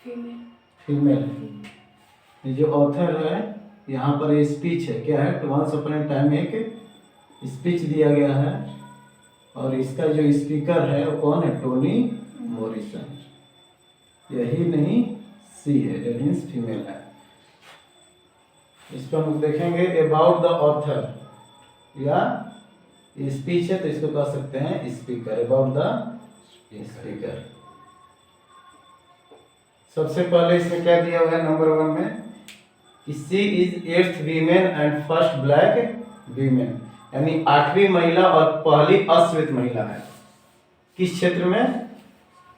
Female है। ये जो ऑथर है यहाँ पर ये स्पीच है, क्या है, वंस अपॉन ए टाइम एक स्पीच दिया गया है और इसका जो स्पीकर है वो कौन है, टोनी मॉरिसन। यही नहीं, सी है, डेट मीन्स फीमेल है। इसको हम देखेंगे अबाउट द ऑथर, या स्पीच है तो इसको कह सकते हैं स्पीकर, अबाउट द स्पीकर। सबसे पहले इसमें क्या दिया हुआ है नंबर 1 में, she is 8th women and first black women, यानी 8वीं महिला और पहली अश्वेत महिला है। किस क्षेत्र में,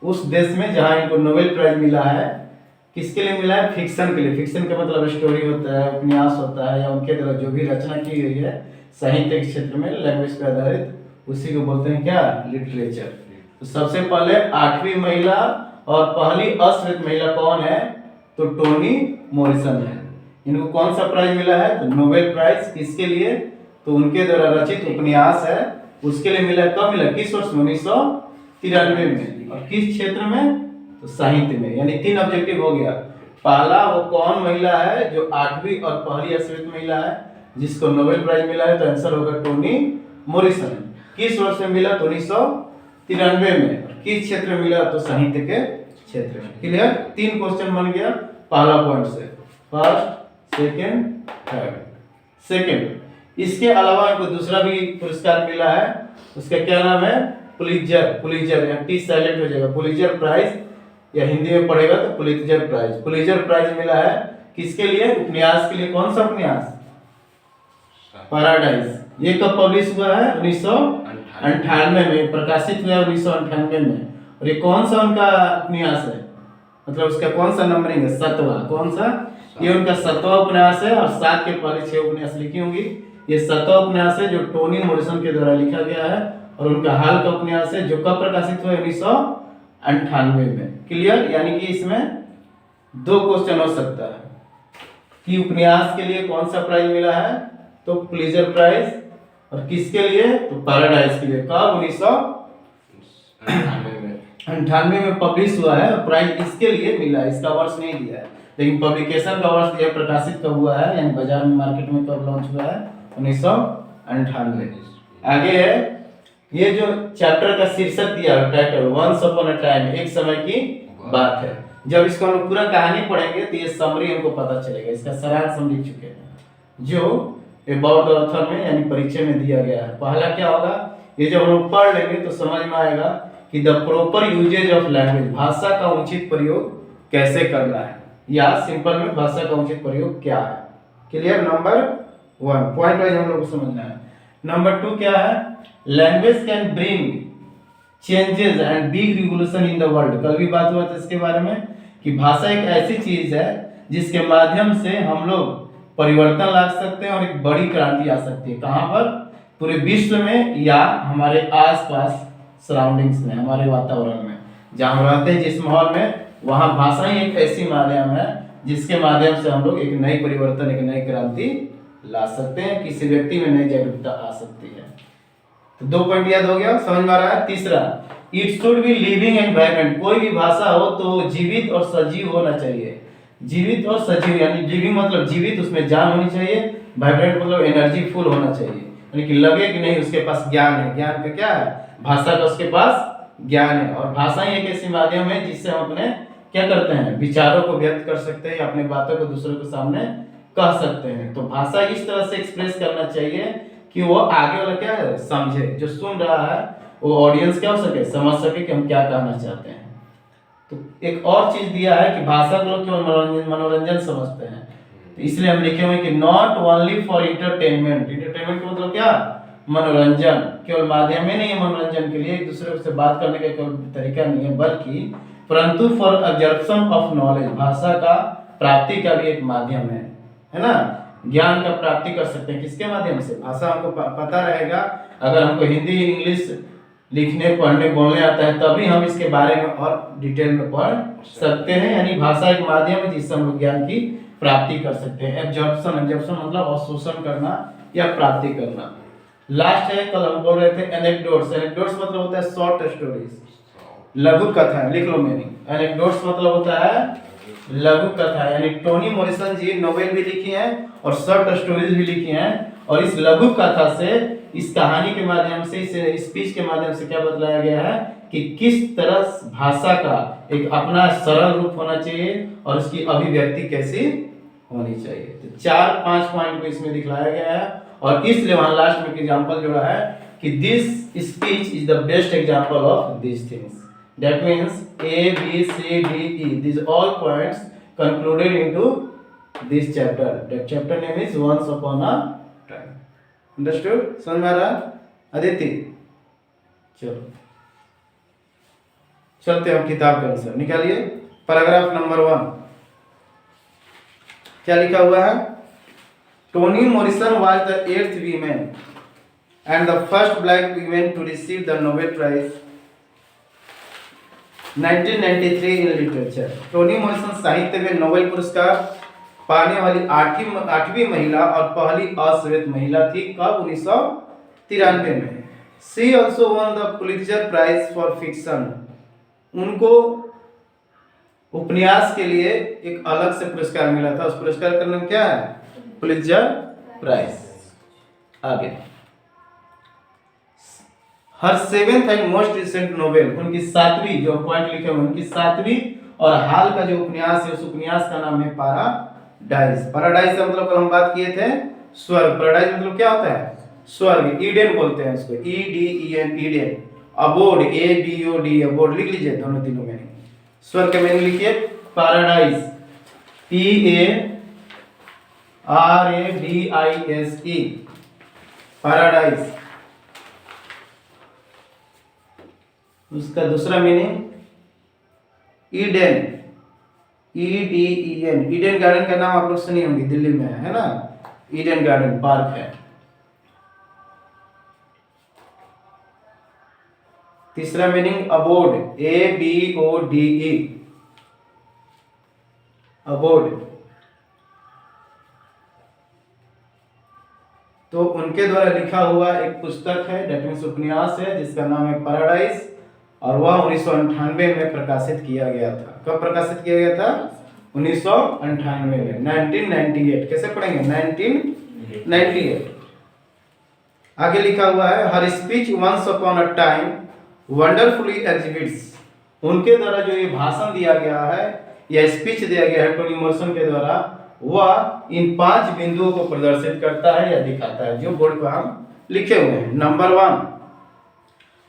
उस देश में जहां इनको नोबेल प्राइज मिला है। किसके लिए मिला है, फिक्शन के लिए। फिक्शन का मतलब स्टोरी होता है, उपन्यास होता है, या उनके द्वारा जो भी रचना की गई है साहित्य के क्षेत्र में लैंग्वेज पे आधारित, उसी को बोलते हैं क्या, लिटरेचर। तो सबसे पहले 8वीं महिला और पहली अश्वेत महिला कौन है, तो टोनी मॉरिसन है। इनको कौन सा प्राइज मिला है, तो नोबेल प्राइज। किसके लिए, तो उनके द्वारा रचित उपन्यास है उसके लिए मिला। कब मिला, किस वर्ष में, 1993 में। और किस क्षेत्र में, तो साहित्य में। यानी 3 ऑब्जेक्टिव हो गया। पहला, वो कौन महिला है जो 8वीं और पहली अश्वेत महिला है जिसको नोबेल प्राइज मिला है, तो आंसर होगा टोनी मॉरिसन। किस वर्ष में मिला, तो 1993 में। किस क्षेत्र में मिला, तो साहित्य के क्षेत्र में। क्लियर, 3 क्वेश्चन बन गया पहला पॉइंट से, फर्स्ट, सेकंड, थर्ड। सेकंड, इसके अलावा इनको दूसरा भी पुरस्कार मिला है, उसका क्या नाम है, पुलित्जर या टी साइलेंट हो जाएगा, पुलित्जर प्राइज, या हिंदी में पढ़ेगा तो पुलित्जर प्राइज। पुलित्जर प्राइज मिला है किसके लिए, उपन्यास के लिए। कौन सा उपन्यास, पैराडाइज। ये कब पब्लिश हुआ है, 1998 में प्रकाशित हुआ, 1998 में। और ये कौन सा उनका उपन्यास है, मतलब उसका कौन सा नंबरिंग है, 7वां। कौन सा, ये उनका 7वां उपन्यास है। और 7 के पहले 6 उपन्यास लिखी होंगी। ये 7वां उपन्यास है जो टोनी मॉरिसन के द्वारा लिखा गया है, और उनका हाल का उपन्यास है जो कब प्रकाशित हुआ, 1998 में। क्लियर, यानी कि इसमें 2 क्वेश्चन हो सकता है कि उपन्यास के लिए कौन सा प्राइज मिला है, तो पुलित्जर प्राइज। और किसके लिए, तो पैराडाइज के लिए। कब, 1998 में पब्लिश हुआ है। और प्राइज इसके लिए मिला है, इसका वर्ष नहीं दिया है, लेकिन पब्लिकेशन का वर्ष दिया, प्रकाशित कब हुआ है, यानी बाजार में मार्केट में कब लॉन्च हुआ है, 1998। आगे है, ये जो चैप्टर का शीर्षक दिया है, title, once upon a time, एक समय की बात है। जब इसको हम लोग पूरा कहानी पढ़ेंगे तो ये समरी हमको पता चलेगा, इसका सारांश हम लिख चुके हैं जो अबाउट द ऑथर में यानी परिचय में दिया गया है। पहला क्या होगा, ये जब हम लोग पढ़ लेंगे तो समझ में आएगा कि the proper usage of language, भाषा का उचित प्रयोग कैसे करना है, या सिंपल में भाषा का उचित प्रयोग क्या है। क्लियर, नंबर 1 पॉइंट वाइज हम लोग को समझना है। नंबर 2 क्या है, language can bring changes and big revolution in the world. कल भी बात हुआ था इसके बारे में कि भाषा एक ऐसी चीज है जिसके माध्यम से हम लोग परिवर्तन ला सकते हैं और एक बड़ी क्रांति आ सकती है। कहाँ पर, पूरे विश्व में, या हमारे आसपास सराउंडिंग्स में, हमारे वातावरण में जहाँ हम रहते हैं, जिस माहौल में, वहाँ भाषा ही एक ऐसी माध्यम है जिसके माध्यम से हम लोग एक नई परिवर्तन, एक नई क्रांति ला सकते हैं, किसी व्यक्ति में नई जागरूकता आ सकती है। तो 2 पॉइंट याद हो गया, समझ में आ रहा है। तीसरा, it should be living environment, कोई भी भाषा हो तो जीवित और सजीव होना चाहिए। जीवित और सजीव, यानी लिविंग मतलब जीवित, उसमें जान होनी चाहिए। वाइब्रेंट मतलब एनर्जी फुल होना चाहिए, यानी कि लगे कि नहीं उसके पास ज्ञान है। ज्ञान का क्या है, भाषा का उसके पास ज्ञान है। और भाषा ही एक ऐसी माध्यम है जिससे हम अपने क्या करते हैं, विचारों को व्यक्त कर सकते हैं, अपने बातों को दूसरों के सामने कह सकते हैं। तो भाषा इस तरह से एक्सप्रेस करना चाहिए कि वो आगे वाला क्या है, समझे, जो सुन रहा है वो ऑडियंस क्या हो सके, समझ सके कि हम क्या कहना चाहते हैं। तो एक और चीज दिया है कि भाषा को लोग केवल मनोरंजन समझते हैं, तो इसलिए हम लिखे हुए कि not only for entertainment. Entertainment का मतलब क्या, मनोरंजन, केवल माध्यम में नहीं है मनोरंजन के लिए, एक दूसरे से बात करने का कोई तरीका नहीं है, बल्कि परंतु फॉर अब्जॉर्प्शन ऑफ नॉलेज, भाषा का प्राप्ति का भी एक माध्यम है ना। ज्ञान का प्राप्ति कर सकते हैं किसके माध्यम से, भाषा हमको पता रहेगा। अगर हमको हिंदी इंग्लिश लिखने पढ़ने बोलने आता है तभी हम इसके बारे में और डिटेल में पढ़ सकते हैं। यानी भाषा एक माध्यम है जिससे हम ज्ञान की प्राप्ति कर सकते हैं। एब्जॉर्प्शन मतलब अवशोषण करना या प्राप्ति करना। लास्ट है, कल हम बोल रहे थे एनेक्डोट्स। एनेक्डोट्स मतलब होता है शॉर्ट स्टोरीज, लघु कथा। लिख लो मीनिंग। एनेक्डोट्स मतलब होता है लघु कथा, यानी टोनी मॉरिसन जी नोवेल भी लिखी हैं और शॉर्ट स्टोरीज भी लिखी हैं, और इस लघु कथा से, इस कहानी के माध्यम से, इस स्पीच के माध्यम से क्या बतलाया गया है कि किस तरह भाषा का एक अपना सरल रूप होना चाहिए और उसकी अभिव्यक्ति कैसी होनी चाहिए। तो 4-5 पॉइंट को इसमें दिखलाया गया है, और इसलिए वहां लास्ट में एग्जांपल जोड़ा है कि this speech is the best example of this things. That means A, B, C, D, E. These all points concluded into this chapter. That chapter name is Once Upon a Time. Understood? समझ में आ रहा? अदिति, चलो चलते हम किताब के अनुसार। निकालिए पैराग्राफ नंबर 1। क्या लिखा हुआ है? Tony Morrison was the 8th woman and the first black woman to receive the Nobel Prize 1993 in literature. Tony Morrison साहित्य में नोबेल पुरस्कार पाने वाली आठवीं महिला और पहली अश्वेत महिला थी। कब? 1993 में। She also won the Pulitzer prize for fiction. उनको उपन्यास के लिए एक अलग से पुरस्कार मिला था। उस पुरस्कार का नाम क्या है? Pulitzer prize. आगे, हर 7th and most recent novel, उनकी 7वीं, जो पॉइंट लिखे हुए उनकी 7वीं और हाल का जो उपन्यास है, उस उपन्यास का नाम है पैराडाइज। पैराडाइज का मतलब हम बात किए थे स्वर्ग। पैराडाइज मतलब क्या होता है? स्वर्ग, ईडन बोलते हैं उसको, EDEN, Eden. Aboard, ABOD, aboard लिख लीजिए दोनों तीनों में। स्वर्ग का मीनिंग लिखिए पैराडाइज, PARADISE, पैराडाइज। उसका दूसरा meaning Eden, EDEN। Eden garden का नाम आप लोग सुनी होंगी, दिल्ली में है ना, ईडन गार्डन पार्क है। तीसरा मीनिंग अबोर्ड, ABODE, अबोर्ड। तो उनके द्वारा लिखा हुआ एक पुस्तक है, डेट मीन्स उपन्यास है, जिसका नाम है पैराडाइज, और वह 1998 में प्रकाशित किया गया था। कब प्रकाशित किया गया था? 1998 में, 1998। कैसे पढ़ेंगे? 1998। आगे लिखा हुआ है, her speech once upon a time wonderfully exhibits. उनके द्वारा जो ये भाषण दिया गया है या स्पीच दिया गया है टोनी मॉरिसन के द्वारा, वह इन 5 बिंदुओं को प्रदर्शित करता है या दिखाता है, जो बोर्ड पर हम लिखे हुए हैं। Number 1,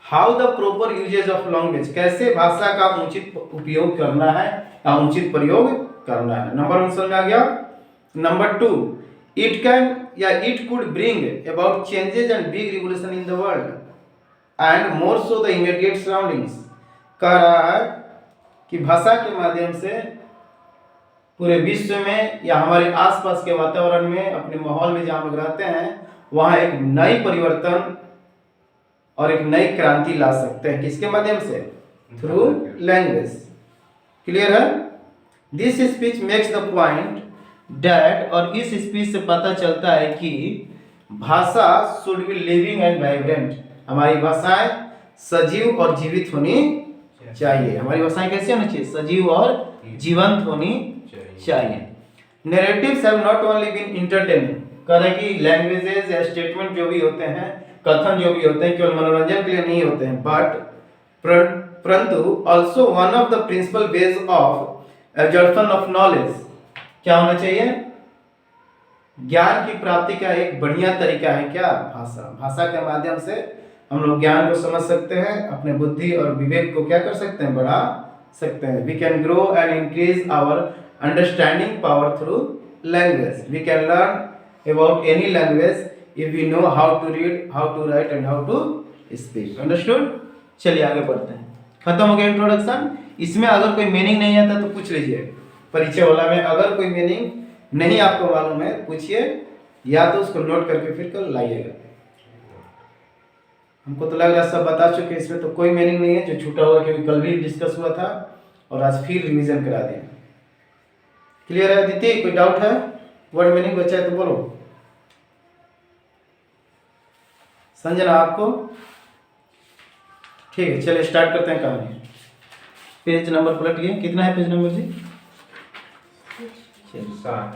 how the proper usage of language, कैसे भाषा का उचित उपयोग करना है या उचित प्रयोग करना है। नंबर 1 समझ में आ गया। नंबर 2, इट कैन या it could bring about changes and big revolution in the world and more so the immediate surroundings. कह रहा है कि भाषा के माध्यम से पूरे विश्व में या हमारे आसपास के वातावरण में, अपने माहौल में जहाँ लोग रहते हैं, वहाँ एक नई परिवर्तन और एक नई क्रांति ला सकते हैं। किसके माध्यम से? Through language. क्लियर है? This speech makes the point that, और इस स्पीच से पता चलता है कि भाषा should be living and vibrant. हमारी भाषाएं सजीव और जीवित होनी चाहिए। हमारी भाषाएं कैसी होनी चाहिए? सजीव और जीवंत होनी चाहिए। Narratives have not only been entertaining. कह रहे कि लैंग्वेजेस या स्टेटमेंट जो भी होते हैं, कथन जो भी होते हैं, केवल मनोरंजन के लिए नहीं होते हैं, बट परंतु also one of the principal ways of absorption of knowledge. क्या होना चाहिए? ज्ञान की प्राप्ति का एक बढ़िया तरीका है क्या? भाषा। भाषा के माध्यम से हम लोग ज्ञान को समझ सकते हैं, अपने बुद्धि और विवेक को क्या कर सकते हैं? बढ़ा सकते हैं। We can grow and increase our understanding power through language. We can learn about any language if we know how to read, how to write and how to speak. Understood? चलिए आगे बढ़ते हैं। खत्म हो गया इंट्रोडक्शन। इसमें अगर कोई मीनिंग नहीं आता तो पूछ लीजिए परिचय वाला में। अगर कोई मीनिंग नहीं आपको मालूम है, पूछिए, या तो उसको नोट करके फिर कल लाइएगा। हमको तो लग रहा है सब बता चुके, इसमें तो कोई मीनिंग नहीं है जो छूटा हुआ, क्योंकि कल भी डिस्कस हुआ था और आज फिर रिवीजन करा दिया। क्लियर है दीदी? कोई डाउट है? वर्ड मीनिंग बचा है तो बोलो। संजना आपको? ठीक है, चलिए स्टार्ट करते हैं कहानी। पेज नंबर पलट लिए। कितना है पेज नंबर जी? चलिए 60।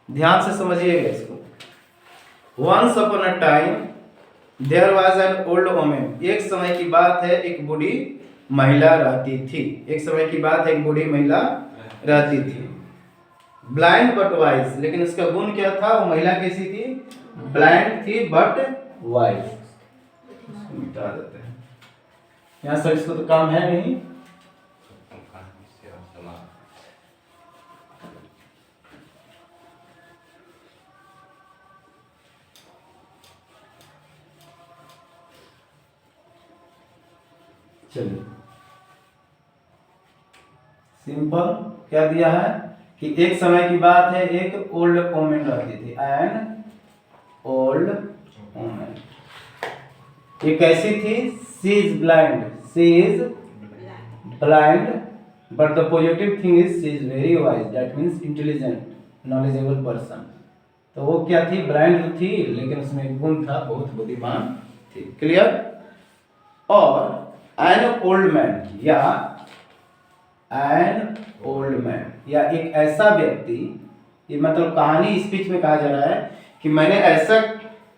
ध्यान से समझिएगा इसको। Once upon a time there was an old women. एक समय की बात है, एक बूढ़ी महिला रहती थी। एक समय की बात है, एक बूढ़ी महिला रहती थी। ब्लाइंड बट वाइज, लेकिन उसका गुण क्या था? वो महिला कैसी थी? ब्लाइंड थी बट वाइज। मिटा देते हैं यहाँ सर, इसको तो काम है नहीं। चलिए सिंपल क्या दिया है कि एक समय की बात है, एक ओल्ड वोमेन रहती थी। एन ओल्ड वोमेन, ये कैसी थी? She is blind, she is blind but the positive thing is she is very wise, that means intelligent, knowledgeable person. तो वो क्या थी? ब्लाइंड थी, लेकिन उसमें एक गुण था, बहुत बुद्धिमान थी। क्लियर? और एन ओल्ड मैन या एन ओल्ड मैन या एक ऐसा व्यक्ति, ये मतलब कहानी स्पीच में कहा जा रहा है कि मैंने ऐसा,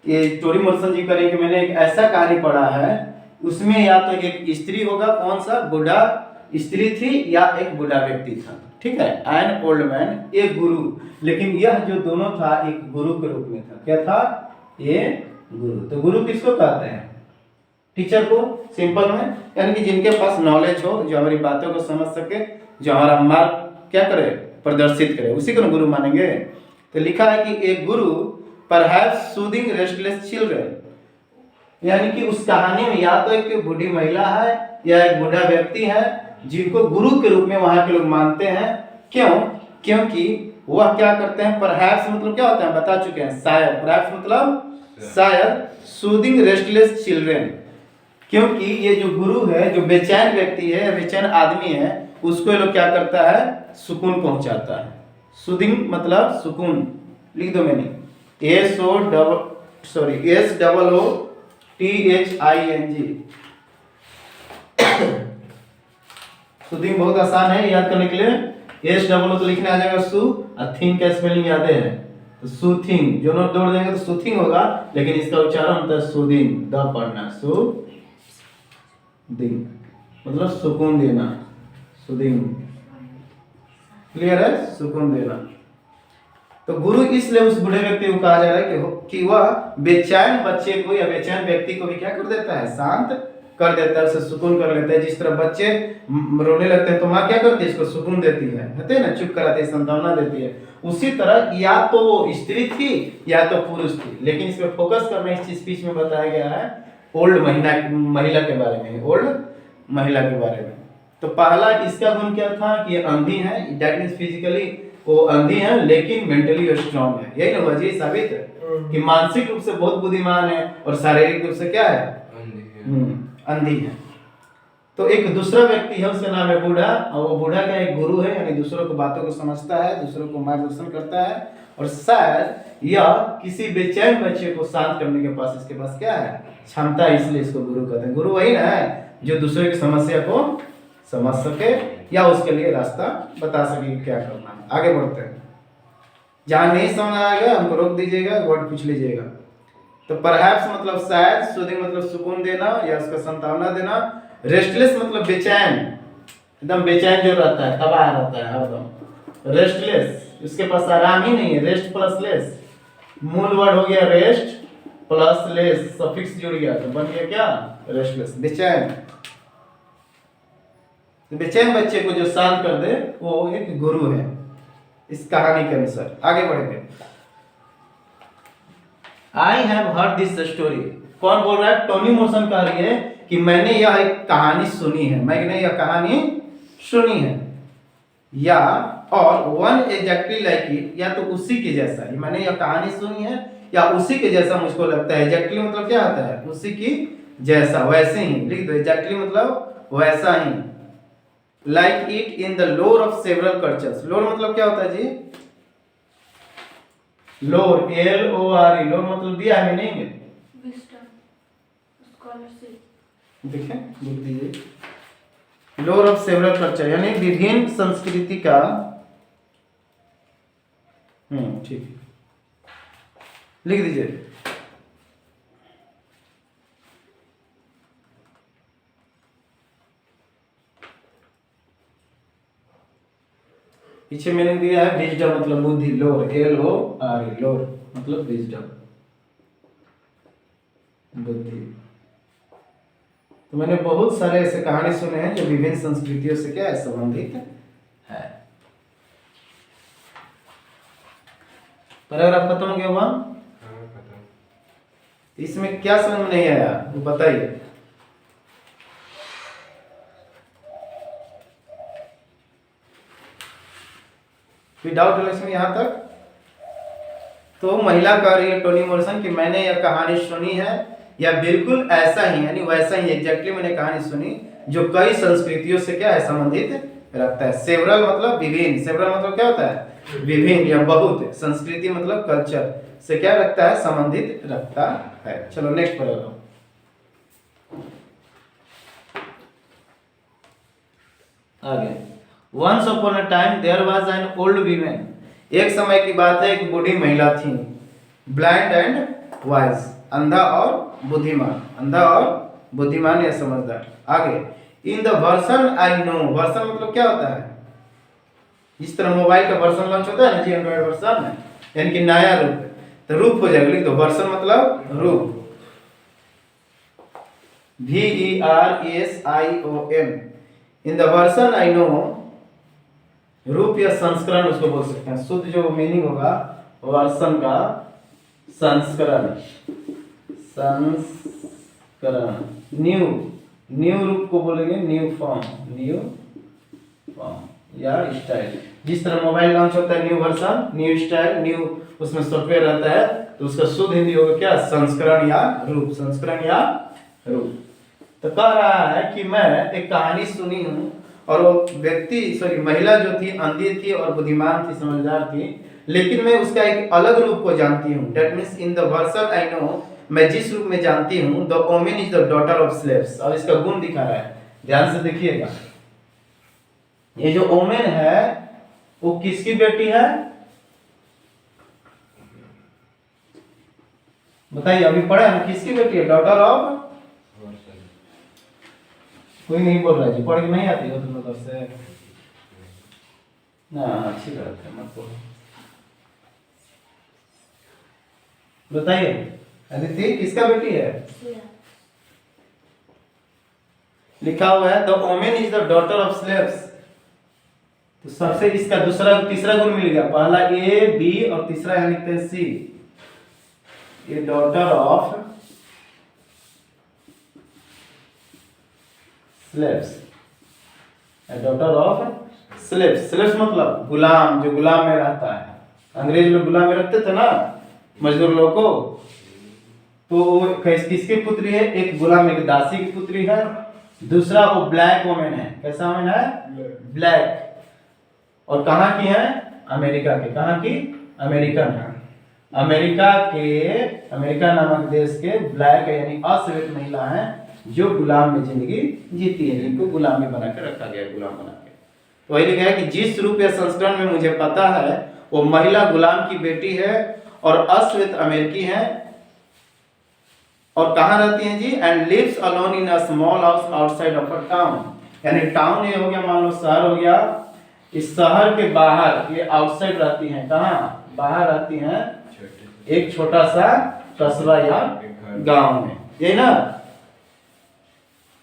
ये टोरी मोरसन जी करें कि मैंने एक ऐसा कहानी पढ़ा है, उसमें या तो एक स्त्री होगा, कौन सा? बूढ़ा स्त्री थी या एक बूढ़ा व्यक्ति था। ठीक है, एन ओल्ड मैन, एक गुरु। लेकिन यह जो दोनों था एक गुरु के रूप में था। क्या था? ये गुरु। तो गुरु किसको कहते हैं? टीचर को, सिंपल में, यानी कि जिनके पास नॉलेज हो, जो हमारी बातों को समझ सके, जो हमारा मार्ग क्या करे? प्रदर्शित करे, उसी को गुरु मानेंगे। तो लिखा है कि एक गुरु परहैप्स सूदिंग रेस्टलेस चिल्ड्रन, यानी कि उस कहानी में या तो एक बूढ़ी महिला है या एक बूढ़ा व्यक्ति है, जिनको गुरु के रूप में वहां के लोग मानते हैं। क्यों? क्योंकि वह क्या करते हैं? परहैप्स मतलब क्या होता है? बता चुके हैं, शायद। परहैप्स मतलब शायद। सूदिंग रेस्टलेस चिल्ड्रन, क्योंकि ये जो गुरु है, जो बेचैन व्यक्ति है, बेचैन आदमी है, उसको ये लोग क्या करता है? सुकून पहुंचाता है। सूदिंग मतलब सुकून। लिख दो मैंने, SOTHING। सूदिंग बहुत आसान है याद करने के लिए। SOO तो लिखने आ जाएगा सु, और थिंग का स्पेलिंग याद है तो सूथिंग। जो नोट जोड़ देंगे तो सूथिंग होगा, लेकिन इसका उच्चारण होता है सूदिंग। द पढ़ना, सूदिंग मतलब सुकून देना, सूदिंग। क्लियर है? सुकून देना। तो गुरु इसलिए उस बूढ़े व्यक्ति को कहा जा रहा है कि वह बेचैन बच्चे को या बेचैन व्यक्ति को भी क्या कर देता है? शांत कर देता है, उसे सुकून कर लेता है। जिस तरह बच्चे रोने लगते हैं तो माँ क्या करती है? इसको सुकून देती है, कहते हैं ना, चुप कराती है, सांत्वना देती है। उसी तरह या तो वो स्त्री थी या तो पुरुष थी, लेकिन इसमें फोकस करना इस स्पीच में बताया गया है ओल्ड महिला के बारे में, ओल्ड महिला के बारे में। तो पहला इसका गुण क्या था कि ये अंधी है, दैट मींस फिजिकली वो अंधी है लेकिन मेंटली स्ट्रांग है। यही ना वजह साबित है कि मानसिक रूप से बहुत बुद्धिमान है और शारीरिक रूप से क्या है? अंधी है। तो एक दूसरा व्यक्ति है, उसका नाम है बूढ़ा, और वो बूढ़ा का एक गुरु है, यानी दूसरों को बातों को समझता है, दूसरों को मार्गदर्शन करता है, और शायद यह किसी बेचैन बच्चे को शांत करने के पास, इसके पास क्या है? क्षमता है, इसलिए इसको गुरु कहते हैं। गुरु वही ना है जो दूसरे की समस्या को समझ सके या उसके लिए रास्ता बता सके कि क्या करना है। आगे बढ़ते हैं। जहां नहीं समझ आएगा हमको रोक दीजिएगा, वर्ड पूछ लीजिएगा। तो परहैप्स मतलब शायद, सूदिंग मतलब सुकून देना या उसका सांत्वना देना, रेस्टलेस मतलब बेचैन, एकदम बेचैन जो रहता है, तबाह रहता है हरदम। रेस्टलेस, उसके पास आराम ही नहीं है। रेस्ट प्लस लेस, मूल वर्ड हो गया रेस्ट प्लस लेस, सफिक्स जुड़ गया तो बन गया क्या? रेस्टलेस, बेचैन। बेचैन बच्चे को जो शांत कर दे वो एक गुरु है, इस कहानी के अनुसार। आगे बढ़ेंगे। I have heard this story. कौन बोल रहा है? टोनी मोरसन कह रही है कि मैंने यह एक कहानी सुनी है, मैंने यह कहानी सुनी है। या और वन एग्जैक्टली लाइक इट, या तो उसी के जैसा, मैंने यह कहानी सुनी है या उसी के जैसा मुझको लगता है। एग्जैक्टली मतलब क्या आता है? उसी की जैसा, वैसे ही। लिख दो, एग्जैक्टली मतलब वैसा ही। लाइक इट इन द लोर ऑफ सेवरल कल्चर्स। लोर मतलब क्या होता है जी? लोर, LORE, लोर मतलब दिया है मीनिंग, देखें लिख दीजिए। लोर ऑफ सेवरल कल्चर यानी विभिन्न संस्कृति का ठीक है, लिख दीजिए। पीछे मैंने दिया है विजडम मतलब बुद्धि, लोर, LOR, लोर मतलब विजडम, बुद्धि। तो मैंने बहुत सारे ऐसे कहानी सुने हैं जो विभिन्न संस्कृतियों से क्या है, संबंधित है। पैराग्राफ खत्म हो गया हुआ? इसमें क्या समझ में नहीं आया वो बताइए। कोई डाउट है इसमें यहाँ तक? तो महिला कह रही है टोनी मॉरिसन कि मैंने यह कहानी सुनी है, या बिल्कुल ऐसा ही यानी वैसा ही एग्जैक्टली मैंने कहानी सुनी जो कई संस्कृतियों से क्या है, संबंधित रखता है। सेवरल मतलब विभिन्न, सेवरल मतलब क्या होता है, विभिन्न या बहुत, संस्कृति मतलब कल्चर से क्या रखता है, संबंधित रखता है। चलो नेक्स्ट पैराग्राफ। आगे, once upon a time there was an old women, एक समय की बात है एक बूढ़ी महिला थी, ब्लाइंड एंड वाइज, अंधा और बुद्धिमान, अंधा और बुद्धिमान या समझदार। आगे, in the version I know, version मतलब क्या होता है, इस तरह मोबाइल का वर्सन लॉन्च होता है ना जी, एंड्रॉइड वर्सन, यानी कि नया रूप, तो रूप हो जाएगा, लिख दो वर्सन मतलब रूप, VERSION, in the version I know, रूप या संस्करण उसको बोल सकते हैं, शुद्ध जो मीनिंग होगा वर्सन का संस्करण, संस्करण, न्यू, न्यू रूप को बोलेंगे न्यू फॉर्म, न्यू फॉर्म या स्टाइल। जिस तरह मोबाइल लॉन्च होता है new version, new style, new उसमें सॉफ्टवेयर रहता है, तो उसका शुद्ध हिंदी होगा क्या, संस्करण या रूप, संस्करण या रूप। तो कह रहा है कि मैं एक कहानी सुनी हूँ और वो व्यक्ति महिला जो थी अंधी थी और बुद्धिमान थी, समझदार थी, लेकिन मैं उसका एक अलग रूप को जानती हूँ। That means in the version I know, मैं जिस रूप में जानती हूँ, the women is the daughter of slaves. और इसका गुण दिखा रहा है, ध्यान से देखिएगा। ये जो वोमेन है वो किसकी बेटी है, बताइए, अभी पढ़े हम, किसकी बेटी है, डॉटर ऑफ, कोई नहीं बोल रहा है जी, पढ़ के नहीं आती हो तुम लोग से ना, अच्छी बात है, मत बोलो, बताइए अदिति किसका बेटी है, लिखा हुआ है the women is the daughter of slaves. तो सबसे इसका दूसरा तीसरा गुण मिल गया, पहला ए बी और तीसरा यहां लिखते हैं सी, ये daughter of slaves, daughter of slaves. Slaves मतलब गुलाम, जो गुलाम में रहता है, अंग्रेज लोग गुलाम में रखते थे ना मजदूर लोगों को, तो वो किसकी पुत्री है, एक गुलाम एक दासी की पुत्री है, दूसरा वो ब्लैक वोमेन है, कैसा वोमेन है, ब्लैक, और कहाँ की है, अमेरिका के, कहाँ की, अमेरिकन है, अमेरिका के, अमेरिका नामक देश के ब्लैक यानी अश्वेत महिला है जो गुलाम में जिंदगी जीती है, जिनको गुलाम में बना के रखा गया, गुलाम बना के। तो वही लिखा है कि जिस रूप या संस्करण में मुझे पता है वो महिला गुलाम की बेटी है और अश्वेत अमेरिकी है, और कहाँ रहती हैं जी, and lives alone in a small house outside of a town, यानी टाउन ये हो गया, मान लो शहर हो गया, इस शहर के बाहर ये आउटसाइड रहती हैं, कहाँ, बाहर रहती हैं, एक छोटा सा कस्बा या गांव में, ये ना,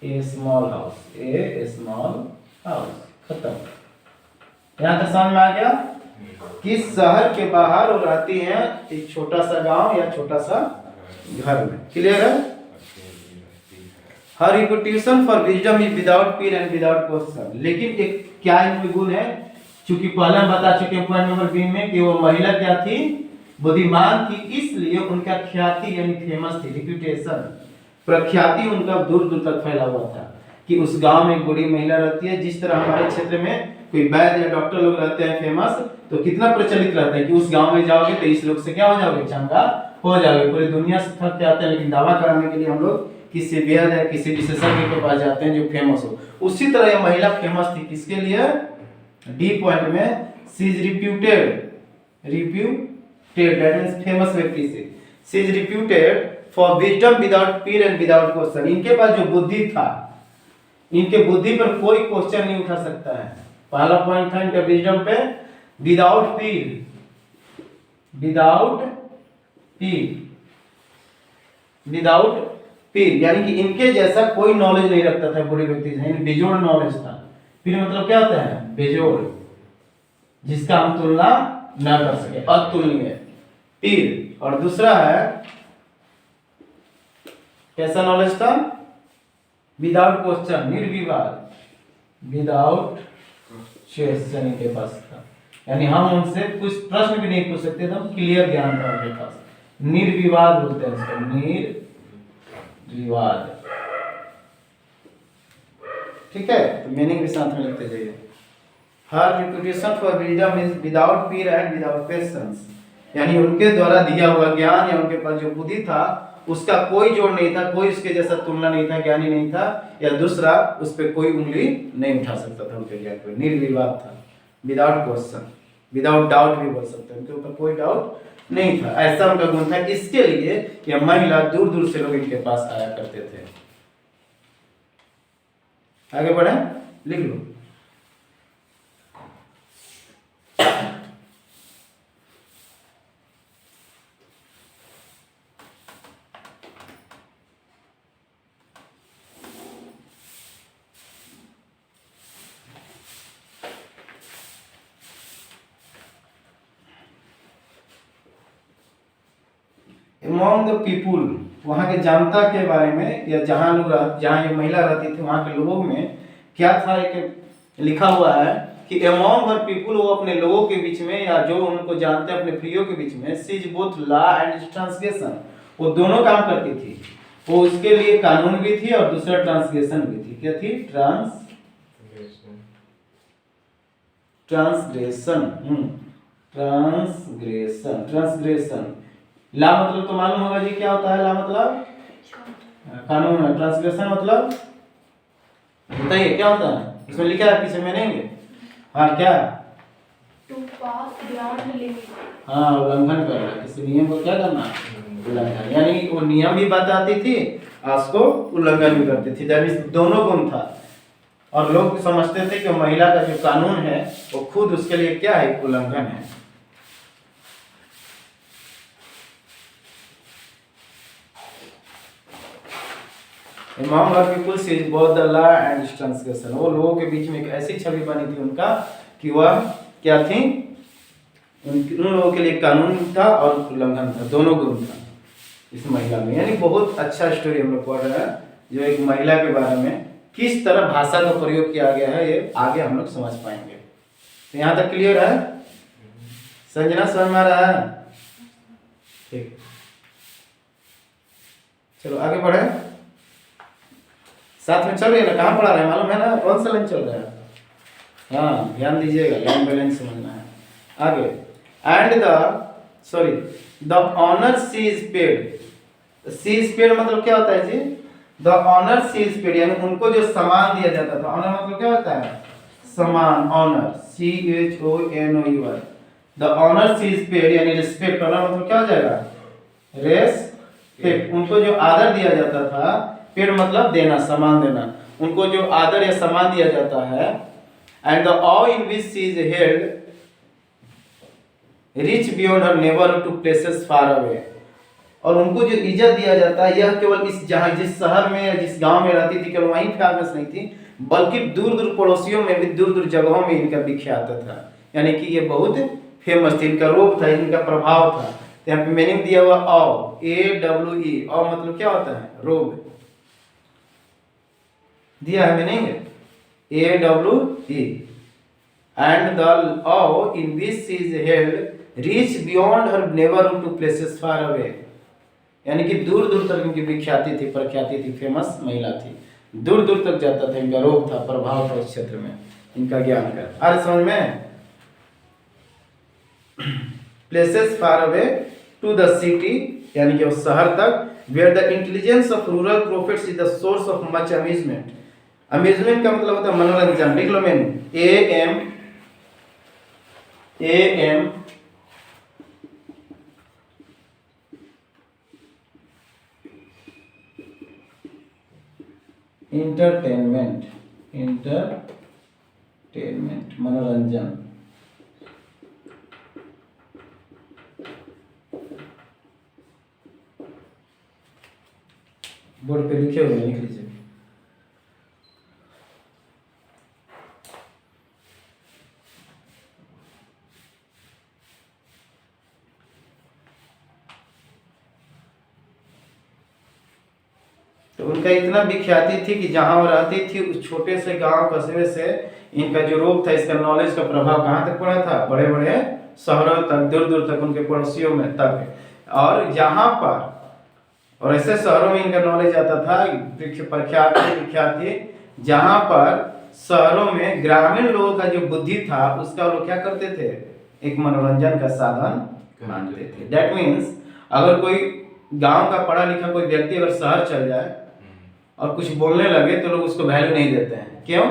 ए स्मॉल हाउस, ए स्मॉल हाउस, खत्म। यहाँ तक समझ में आ गया, किस शहर के बाहर वो रहती हैं, एक छोटा सा गांव या छोटा सा घर में, क्लियर है। Her reputation for wisdom is without peer and without question, लेकिन एक क्या इनमें गुण है, चूंकि पहले हम बता चुके हैं पॉइंट नंबर 3 में कि वो महिला क्या थी, बुद्धिमान थी, इसलिए उनका ख्याति यानी फेमस थी, रिप्यूटेशन, प्रख्याति उनका दूर दूर तक फैला हुआ था कि उस गांव में एक बड़ी महिला रहती है। जिस तरह हमारे क्षेत्र में कोई वैद्य या डॉक्टर लोग रहते हैं फेमस, तो कितना प्रचलित रहता है कि उस गांव में जाओगे तो इस लोग से क्या हो जाओगे, चंगा हो जाओगे, पूरी दुनिया से थक के आते हैं, लेकिन दावा कराने के लिए हम लोग किसी वैद्य या किसी विशेषज्ञ के पास जाते हैं जो फेमस हो। उसी तरह यह महिला फेमस थी, किसके लिए, डी पॉइंट में, she is reputed reputed, that means famous व्यक्ति से, she is reputed for wisdom without peer and without question, इनके पास जो बुद्धि था, इनके बुद्धि पर कोई क्वेश्चन नहीं उठा सकता है। पहला पॉइंट था इनके विजडम पे, विदाउट पीर, विदाउट पीर, विदाउट पीर, यानी कि इनके जैसा कोई नॉलेज नहीं रखता था बूढ़े व्यक्ति से, बेजोड़ नॉलेज था। पीर मतलब क्या होता है? बेजोड़, जिसका हम तुलना ना कर सके, अतुलनीय, पीर। और दूसरा है कैसा नॉलेज था? विदाउट क्वेश्चन, निर्विवाद, विदाउट क्वेश्चन इनके पास था, यानी हम उनसे कुछ प्रश्न भी नहीं पूछ सकते थे, क्लियर ज्ञान था उनके पास। निर्विवाद बोलते हैं इसको, निर्विवाद। ठीक है, तो मीनिंग भी साथ में लिखते जाइए। Her reputation for wisdom is without peer and without questions, यानी उनके द्वारा दिया हुआ ज्ञान या उनके पास जो बुद्धि था उसका कोई जोड़ नहीं था, कोई उसके जैसा तुलना नहीं था, ज्ञानी नहीं था, या दूसरा उस पर कोई उंगली नहीं उठा सकता था उनके ज्ञान पर। निर्विवाद था, विदाउट क्वेश्चन, विदाउट डाउट भी बोल सकते हैं, उनके ऊपर कोई डाउट नहीं था, ऐसा उनका गुण था। इसके लिए यह महिला दूर दूर से लोग इनके पास आया करते थे। आगे बढ़े, लिख लो। Among the people, वहाँ के जनता के बारे में, या जहाँ लोग जहाँ ये महिला रहती थी वहाँ के लोगों में क्या था, एक लिखा हुआ है कि among her people, वो अपने लोगों के बीच में या जो उनको जानते हैं अपने प्रियो के बीच में, she is both law and transgression, वो दोनों काम करती थी। वो उसके लिए कानून भी थी और दूसरा ट्रांसग्रेशन भी थी। क्या थी? ट्रांसग्रेशन। ला मतलब तो मालूम होगा जी क्या होता है? ला मतलब कानून है, ट्रांसग्रेशन मतलब बताइए क्या होता है? इसमें लिखा है पीछे में नहीं? हाँ, क्या? To pass beyond limit. हाँ, उल्लंघन कर रहा है किसी नियम को, क्या करना? उल्लंघन, यानी वो नियम भी बताती थी और उसको उल्लंघन भी करती थी, यानी दोनों गुण था। और लोग समझते थे कि महिला का जो कानून है वो खुद उसके लिए क्या है? उल्लंघन है। Among her people she is both the law and transgression, वो लोगों के बीच में एक ऐसी छवि बनी थी उनका कि वह क्या थी? उन लोगों के लिए कानून था और उल्लंघन था, दोनों गुण था इस महिला में। यानी बहुत अच्छा स्टोरी हम लोग पढ़ रहे हैं, जो एक महिला के बारे में किस तरह भाषा का प्रयोग किया गया है, ये आगे हम लोग समझ पाएंगे। तो यहाँ तक क्लियर है? संजना समझ में आ रहा है? ठीक, चलो आगे बढ़े। साथ में चल रही है ना? कहाँ पढ़ा रहे हैं मालूम है ना? कौन सा लाइन चल रहा है? हाँ, ध्यान दीजिएगा, लाइन बाय लाइन समझना है। आगे, and the honour she is paid. She is paid मतलब क्या होता है जी? The honour she is paid, यानी उनको जो सम्मान दिया जाता था। ऑनर मतलब क्या होता है? सम्मान, honour, CHONOUR। The honour she is paid यानी रिस्पेक्ट। ऑनर मतलब क्या हो जाएगा? रेस्पेक्ट। उनको जो आदर दिया जाता था, पेड मतलब देना, सम्मान देना, उनको जो आदर या सम्मान दिया जाता है। And the awe in which she is held rich beyond her neighbourhood to places far away, और उनको जो इज्जत दिया जाता है यह केवल इस जहाँ जिस शहर में या जिस गांव में रहती थी केवल वहीं फेमस नहीं थी, बल्कि दूर दूर पड़ोसियों में भी, दूर दूर जगहों में इनका विख्यात था। यानी कि ये बहुत फेमस थी, इनका रूप था, इनका प्रभाव था। तो यहाँ पे मीनिंग दिया हुआ ऑ, AWE, ऑ मतलब क्या होता है? रोब दिया है meaning, AWE। And the awe in which she is held reach beyond her neighbourhood to places far away, यानी कि दूर दूर तक इनकी विख्याति थी, प्रख्याति थी, फेमस महिला थी, दूर दूर तक जाता था, इनका रोग था, प्रभाव था उस क्षेत्र में, इनका ज्ञान का। अरे समझ में? Places far away to the city, यानी कि उस शहर तक, where the intelligence of rural profits is the source of much amusement. Amusement का मतलब होता है मनोरंजन। लिख लो मैंने, इंटरटेनमेंट, इंटरटेनमेंट मनोरंजन। बोर्ड पे लिखे हुए लिख लीजिए। तो उनका इतना विख्याति थी कि जहां वो रहती थी उस छोटे से गांव कस्बे से इनका जो रोग था, इसका नॉलेज का प्रभाव कहाँ तक पड़ा था? बड़े बड़े शहरों तक, दूर दूर तक, उनके पड़ोसियों में तक। और जहां पर और ऐसे शहरों में इनका नॉलेज आता था, विख्याति, जहां पर शहरों में ग्रामीण लोगों का जो बुद्धि था उसका लोग क्या करते थे? एक मनोरंजन का साधन मानते थे। दैट मीन्स अगर कोई गांव का पढ़ा लिखा कोई व्यक्ति अगर शहर चल जाए और कुछ बोलने लगे तो लोग उसको वैल्यू नहीं देते हैं। क्यों?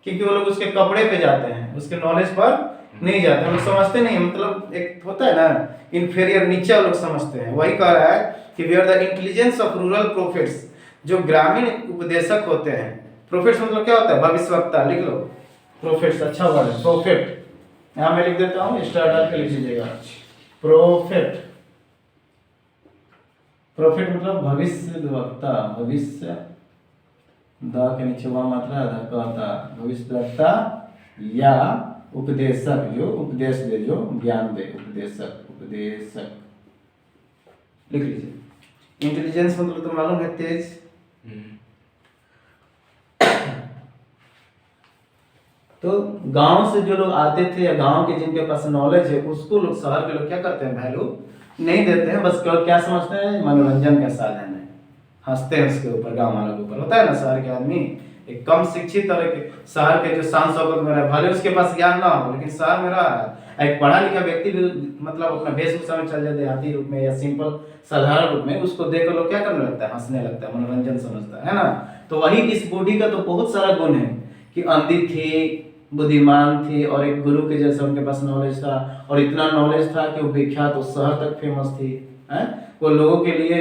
क्योंकि वो लोग उसके कपड़े पे जाते हैं, उसके नॉलेज पर नहीं जाते हैं। लोग समझते नहीं, मतलब एक होता है ना इंफीरियर, नीचे लोग समझते हैं। वही कह रहा है कि we are the intelligence of rural prophets. जो ग्रामीण उपदेशक होते हैं, प्रोफेट्स मतलब क्या होता है? भविष्यवक्ता। लिख लो प्रोफेट्स, अच्छा वर्ड है प्रोफेट। यहाँ मैं लिख देता हूँ, स्टार डाल के लिख लीजिएगा प्रोफेट। प्रोफेट मतलब भविष्य वक्ता, भविष्य द के नीचे वह मात्रा कहता, भविष्य वक्ता या उपदेशक, जो उपदेश दे, जो ज्ञान दे, उपदेशक, उपदेशक लिख लीजिए। इंटेलिजेंस मतलब तो मालूम है, तेज। तो गांव से जो लोग आते थे या गांव के जिनके पास नॉलेज है उसको लोग, शहर के लोग क्या करते हैं? वैल्यू नहीं देते हैं। बस केवल क्या समझते हैं? मनोरंजन का साधन है, हंसते हैं उसके ऊपर, गांव वालों के ऊपर। होता है ना शहर के आदमी एक कम शिक्षित और एक शहर के जो शान शौकत में रहे, भले उसके पास ज्ञान ना हो लेकिन शहर में रहा है, एक पढ़ा लिखा व्यक्ति भी मतलब अपना वेशभूषा में चल जाए देहाती रूप में या सिंपल साधारण रूप में, उसको देखकर लोग क्या करने लगता है? हंसने लगता है, मनोरंजन समझता है ना। तो वही इस बूढ़ी का तो बहुत सारा गुण है कि अंधी थी, बुद्धिमान थी और एक गुरु के जैसा उनके पास नॉलेज था। और इतना नॉलेज था कि वो विख्यात, उस शहर तक फेमस थी। हैं? वो लोगों के लिए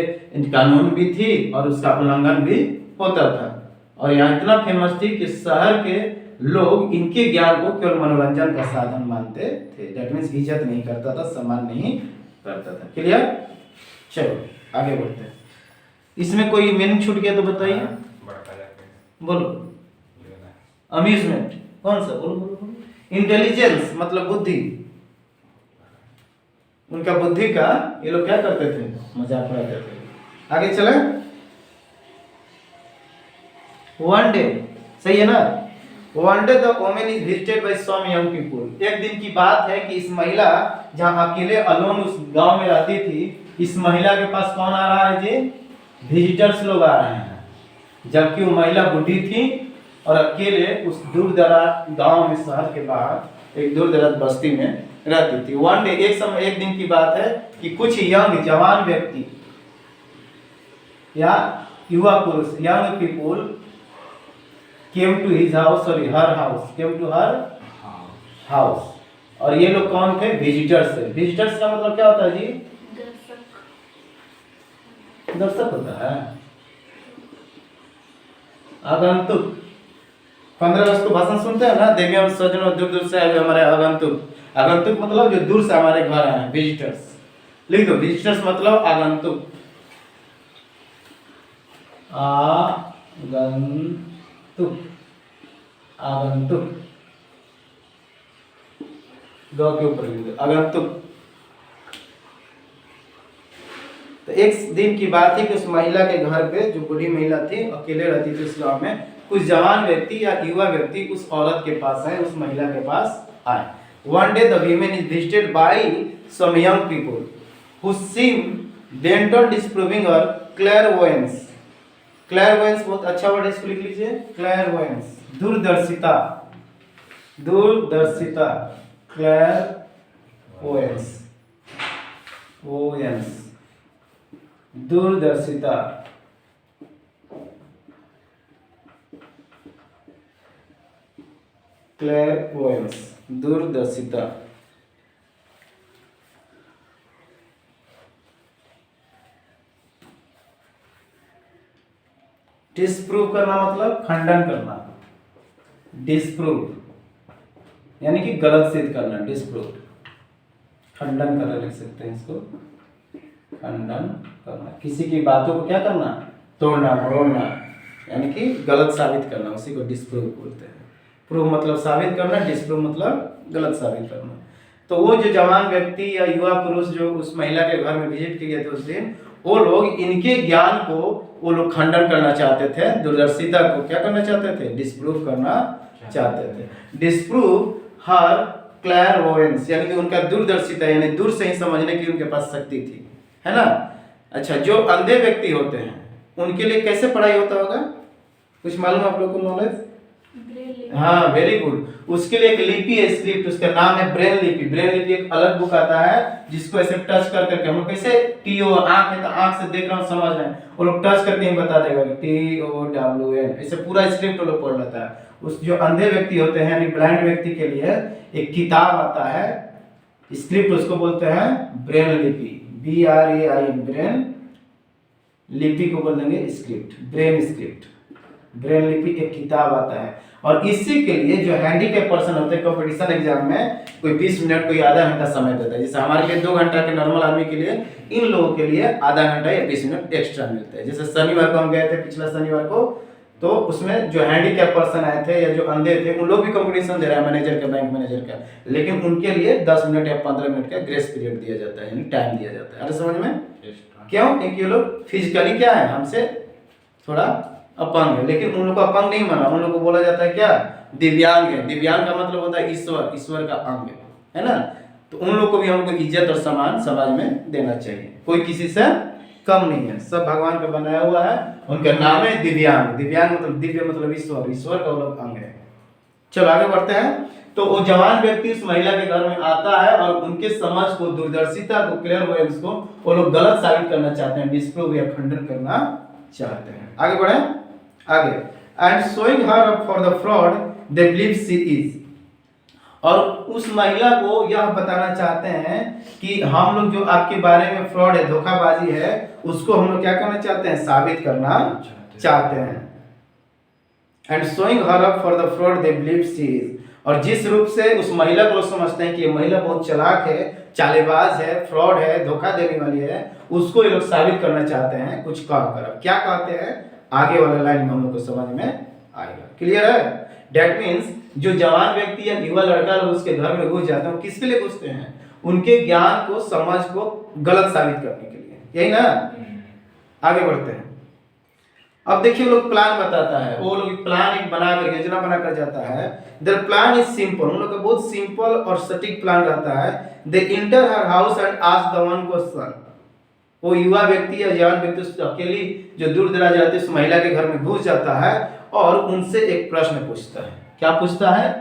कानून भी थी और उसका उल्लंघन भी होता था। और यहाँ इतना फेमस थी कि शहर के लोग इनके ज्ञान को केवल मनोरंजन का साधन मानते थे। दैट मीन्स इज्जत नहीं करता था, सम्मान नहीं करता था। क्लियर? चलो आगे बढ़ते हैं। इसमें कोई मीनिंग छूट गया तो बताइए। बोलो। अम्यूजमेंट कौन सा? बोलो बोलो बोलो। इंटेलिजेंस मतलब बुद्धि। उनका बुद्धि का ये लोग क्या करते थे? मजाक उड़ाते थे। आगे चले। वन डे, सही है ना? One day the women is visited by some young people. एक दिन की बात है कि इस महिला जहां अकेले अलोन उस गांव में रहती थी, इस महिला के पास कौन आ रहा है जी? विजिटर्स लोग आ रहे हैं। जबकि वो महिला बूढ़ी थी और अकेले उस दूर दराज गांव में, शहर के बाहर एक दूर दराज बस्ती में रहती थी। वन डे, एक दिन की बात है कि कुछ यंग, जवान व्यक्ति या युवा पुरुष, young people came to his house, sorry, her house, came to her house। और ये लोग कौन थे? विजिटर्स थे। विजिटर्स का मतलब क्या होता है जी? दर्शक होता है, आगंतुक। 15 अगस्त को भाषण सुनते हैं ना, देवी और सज्जनों दूर दूर से आए हुए हमारे आगंतुक। आगंतुक मतलब जो दूर से हमारे घर आए हैं, विजिटर्स। लिख दो, विजिटर्स मतलब आगंतुक। आगंतुक ग के ऊपर लिख दो, आगंतुक। तो एक दिन की बात है कि उस महिला के घर पे, जो बूढ़ी महिला थी, अकेले रहती थी उस गांव में, कुछ जवान व्यक्ति या युवा व्यक्ति उस औरत के पास आए, उस महिला के पास आए। One day the women is visited by some young people who seem bent on disproving her clairvoyance. Clairvoyance बहुत अच्छा वर्ड है, इसको लिख लीजिए। क्लैरवोयंस, दूरदर्शिता, दूरदर्शिता, क्लैरवोयंस, ओयंस, दूरदर्शिता। क्लैरवोयंस, दूरदर्शिता। डिस्प्रूव करना मतलब खंडन करना, डिस्प्रूव यानी कि गलत सिद्ध करना, डिस्प्रूव, खंडन करना लिख सकते हैं इसको, खंडन करना, किसी की बातों को क्या करना, तोड़ना मरोड़ना, यानी कि गलत साबित करना, उसी को डिस्प्रूव बोलते हैं। प्रूव मतलब साबित करना, डिस्प्रूव मतलब गलत साबित करना। तो वो जो जवान व्यक्ति या युवा पुरुष जो उस महिला के घर में विजिट किए थे उस दिन, वो लोग इनके ज्ञान को वो लोग खंडन करना चाहते थे, दूरदर्शिता को क्या करना चाहते थे, डिस्प्रूव करना चाहते थे। डिस्प्रूव हर क्लैरवोयंस, यानी कि उनका दूरदर्शिता, यानी दूर से ही समझने की उनके पास शक्ति थी, है ना। अच्छा, जो अंधे व्यक्ति होते हैं उनके लिए कैसे पढ़ाई होता होगा, कुछ मालूम आप लोग को नॉलेज? हाँ, वेरी गुड। उसके लिए एक लिपि है, स्क्रिप्ट, उसका नाम है ब्रेन लिपि। ब्रेन लिपि एक अलग बुक आता है जिसको ऐसे टच कर करके हम लोग कैसे टीओ, आंख है तो आंख से देख रहा हूँ समझ रहे हैं, वो लोग टच करके ही बता देगा TOWN, ऐसे पूरा स्क्रिप्ट वो लोग पढ़ लेता है। उस जो अंधे व्यक्ति होते हैं यानी ब्लाइंड व्यक्ति के लिए एक किताब आता है, स्क्रिप्ट, उसको बोलते हैं ब्रेन लिपि, BRAIN, ब्रेन लिपि को बोल देंगे स्क्रिप्ट, ब्रेन स्क्रिप्ट, ब्रेन लिपि एक किताब आता है। और इसी के लिए जो हैंडीकैप पर्सन होते हैं कंपटीशन एग्जाम में कोई 20 मिनट कोई आधा घंटा समय देता है, जैसे हमारे लिए 2 घंटा के नॉर्मल आदमी के लिए, इन लोगों के लिए आधा घंटा या 20 मिनट एक्स्ट्रा मिलता है। जैसे शनिवार को हम गए थे, पिछला शनिवार को, तो उसमें जो हैंडीकैप पर्सन आए थे या जो अंधे थे उन लोग भी कंपटीशन दे रहे हैं मैनेजर का, बैंक मैनेजर का, लेकिन उनके लिए 10 मिनट या 15 मिनट का ग्रेस पीरियड दिया जाता है, यानी टाइम दिया जाता है। अरे समझ में? क्यों? क्योंकि ये लोग फिजिकली क्या है, हमसे थोड़ा अपंग है, लेकिन उन लोग को अपंग नहीं माना, उन लोग को बोला जाता है क्या, दिव्यांग है। दिव्यांग का मतलब होता है ईश्वर, ईश्वर का अंग है ना। तो उन लोग को भी हमको इज्जत और सम्मान समाज में देना चाहिए, कोई किसी से कम नहीं है, सब भगवान का बनाया हुआ है, उनका नाम है दिव्यांग। दिव्यांग मतलब दिव्य मतलब ईश्वर, ईश्वर का वो लोग अंग है। चलो आगे बढ़ते हैं। तो वो जवान व्यक्ति उस महिला के घर में आता है और उनके समझ को, दूरदर्शिता को, क्लेयरवॉयंस को वो लोग गलत साबित करना चाहते हैं, डिस्प्रूव या खंडन करना चाहते हैं। आगे बढ़े, आगे, and showing her for the fraud they believe she is, और उस महिला को यह बताना चाहते हैं कि हम लोग जो आपके बारे में फ्रॉड है, धोखाबाजी है, उसको हम लोग क्या करना चाहते हैं, साबित करना चाहते हैं। And showing her up for the fraud they believe she is, और जिस रूप से उस महिला को लोग समझते हैं कि ये महिला बहुत चालाक है, चालेबाज है, फ्रॉड है, धोखा देने वाली है, उसको ये लोग साबित करना चाहते हैं कुछ कहकर। क्या कहते हैं, आगे वाला लाइन में हम लोग को समझ में आएगा। क्लियर है? डेट मीन्स जो जवान व्यक्ति या युवा लड़का लोग उसके घर में घुस जाते हैं, किसके लिए घुसते हैं, उनके ज्ञान को, समझ को गलत साबित करने के लिए, यही ना। आगे बढ़ते हैं। अब देखिए लोग प्लान बताता है, वो लोग प्लान एक बनाकर, योजना बनाकर जाता है। देयर प्लान इज सिंपल, उन लोग का बहुत सिंपल और सटीक प्लान रहता है। They enter her house and ask the one question, वो युवा व्यक्ति या जवान व्यक्ति अकेली जो दूर दराज रहती है उस महिला के घर में घुस जाता है और उनसे एक प्रश्न पूछता है। क्या पूछता है?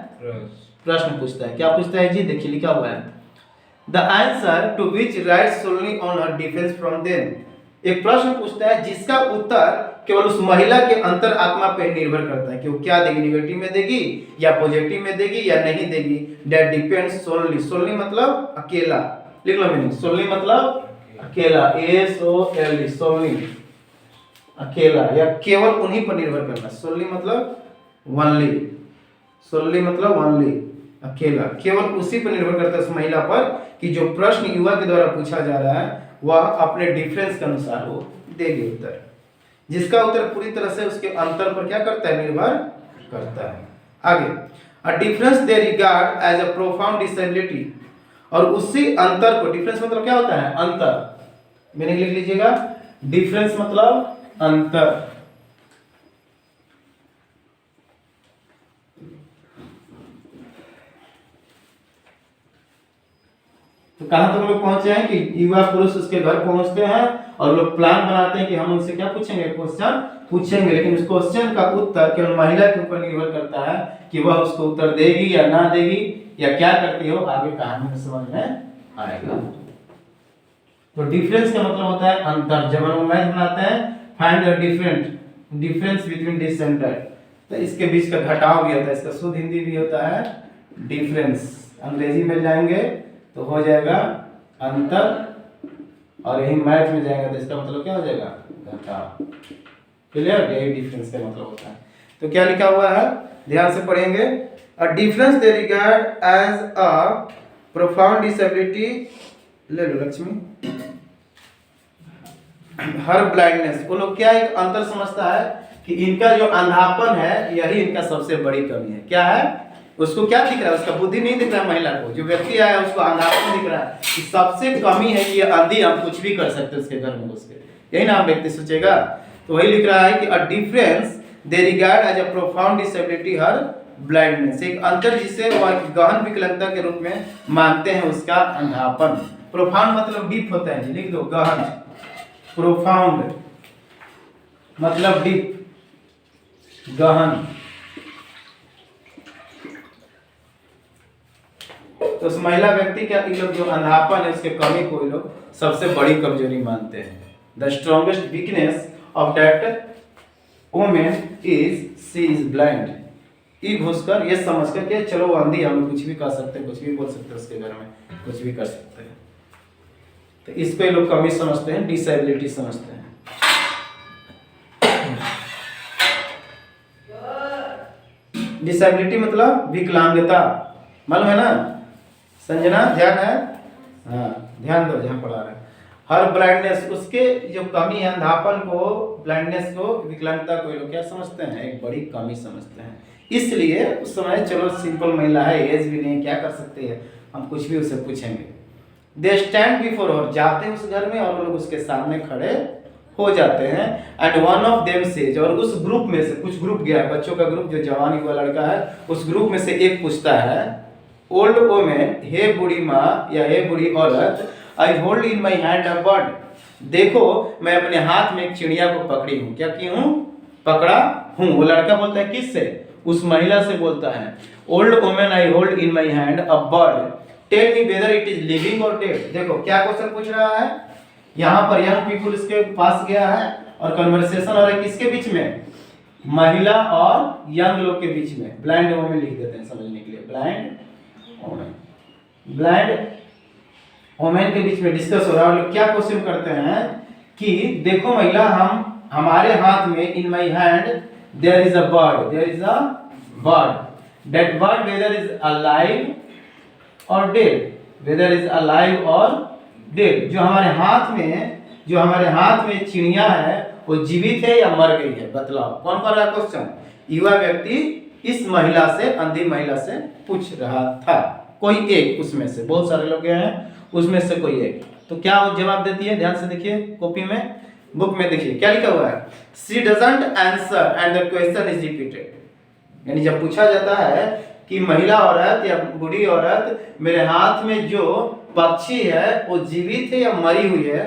प्रश्न पूछता है। क्या पूछता है जी? देखिए लिखा हुआ है, the answer to which rights solely on her defence from them. एक प्रश्न पूछता है जिसका उत्तर केवल उस महिला के अंतर आत्मा पर निर्भर करता है कि वो क्या देगी, निगेटिव में देगी या पॉजिटिव में देगी या नहीं देगी। दैट डिपेंड्स सोनली, सोनली मतलब अकेला, लिख लो मीनिंग, सोनली मतलब अकेला, SOLE, सोनली, अकेला या केवल उन्हीं पर निर्भर करना। सोनली मतलब ओनली, सोनली मतलब ओनली, अकेला, केवल उसी पर निर्भर करता है उस महिला पर कि जो प्रश्न युवा के द्वारा पूछा जा रहा है वह अपने डिफरेंस के अनुसार वो देगी उत्तर, जिसका उत्तर पूरी तरह से उसके अंतर पर क्या करता है, निर्भर करता है। आगे, a difference they regard as a profound disability, और उसी अंतर को, डिफरेंस मतलब क्या होता है, अंतर, मीनिंग लिख लीजिएगा, डिफरेंस मतलब अंतर। तो कहां तक लोग पहुंचे हैं कि युवा पुरुष उसके घर पहुंचते हैं और लोग प्लान बनाते हैं कि हम उनसे क्या पूछेंगे, क्वेश्चन पूछेंगे, लेकिन उस क्वेश्चन का उत्तर केवल महिला के ऊपर निर्भर करता है कि वह उसको उत्तर देगी या ना देगी या क्या करती हो, आगे कहानी में समझ में आएगा। तो डिफरेंस का मतलब होता है अंतर। जब हम मैथ बनाते हैं, find the difference between descendant, तो इसके बीच का घटाव भी होता है, इसका शुद्ध हिंदी भी होता है डिफरेंस। अंग्रेजी में जाएंगे तो हो जाएगा अंतर, और यही मैथ में जाएगा तो इसका मतलब क्या हो जाएगा, घटाव। क्लियर, यही डिफरेंस का मतलब होता है। तो क्या लिखा हुआ है, ध्यान से पढ़ेंगे। A difference they regard as a profound disability, ले लो लक्ष्मी, हर ब्लाइंडनेस। वो लोग क्या एक अंतर समझता है कि इनका जो अंधापन है यही इनका सबसे बड़ी कमी है। क्या है, उसको क्या दिख रहा है, उसका बुद्धि नहीं दिख रहा है। महिला को, जो व्यक्ति आया उसको अंधापन दिख रहा है कि सबसे कमी है कि ये अंधी, हम कुछ भी कर सकते हैं उसके घर में घुस के, यही ना व्यक्ति सोचेगा। तो वही लिख रहा है कि a difference they regard as a profound disability her blindness, एक अंतर जिसे वह गहन विकलांगता के रूप में मानते हैं उसका अंधापन। प्रोफाउंड मतलब डीप होता है जी, लिख दो गहन। प्रोफाउंड मतलब डीप, गहन। तो उस महिला व्यक्ति का ये लोग जो अंधापन है उसके कमी को ये लोग सबसे बड़ी कमजोरी मानते हैं। The strongest weakness of that women is she is blind. ई घुसकर ये समझकर कि चलो वो अंधी, हम कुछ भी कर सकते हैं, कुछ भी बोल सकते हैं उसके घर में, कुछ भी कर सकते हैं। तो इस पे लोग कमी समझते हैं, डिसेबिलिटी समझते हैं। डिसेबिलिटी मतलब विकलांगता, मालूम है ना संजना, ध्यान है, हाँ ध्यान दो जहाँ पढ़ा रहे हैं। हर ब्लाइंडनेस, उसके जो कमी है, अंधापन को, ब्लाइंडनेस को, विकलांगता को ये लोग क्या समझते हैं, एक बड़ी कमी समझते हैं। इसलिए उस समय चलो सिंपल महिला है, एज भी नहीं, क्या कर सकते हैं, हम कुछ भी उसे पूछेंगे। दे स्टैंड बिफोर, और जाते हैं उस घर में और लोग उसके सामने खड़े हो जाते हैं। And one of them says, और उस ग्रुप में से कुछ ग्रुप गया है, बच्चों का ग्रुप जो जवानी हुआ लड़का है, उस ग्रुप में से एक पूछता है, ओल्ड वोमेन, हे बूढ़ी माँ या हे बूढ़ी औरत, आई hold in my hand a bird, देखो मैं अपने हाथ में एक चिड़िया को पकड़ी हूँ। क्या की हूँ, पकड़ा हूँ। वो लड़का बोलता है किससे, उस महिला से बोलता है, old women I hold in my hand a bird, tell me whether it is living और डेड। देखो क्या क्वेश्चन पूछ रहा है, यहाँ पर यंग पीपुल इसके पास गया है और कन्वर्सेशन हो रहा है किसके बीच में, महिला और यंग लोग के बीच में। ब्लाइंड वोमेन लिख देते हैं समझने के लिए, ब्लाइंड वोमेन, ब्लाइंड वोमेन के बीच में डिस्कस हो रहा है। और लोग क्या क्वेश्चन करते हैं कि देखो महिला, हम हमारे हाथ में, in my hand there is a bird, there is a bird, that bird whether is alive और डेड, वेदर इज अलाइव और डेड। जो हमारे हाथ में चिड़िया है वो जीवित है या मर गई है, बतलाओ। कौन कर रहा है क्वेश्चन, युवा व्यक्ति इस महिला से, अंधी महिला से पूछ रहा था। कोई एक उसमें से, बहुत सारे लोग हैं उसमें से कोई एक। तो क्या वो जवाब देती है, ध्यान से देखिए कॉपी में, बुक में देखिए क्या लिखा हुआ है, she doesn't answer and the question is repeated. यानी जब पूछा जाता है कि महिला औरत या बूढ़ी औरत, मेरे हाथ में जो पक्षी है वो जीवित है या मरी हुई है,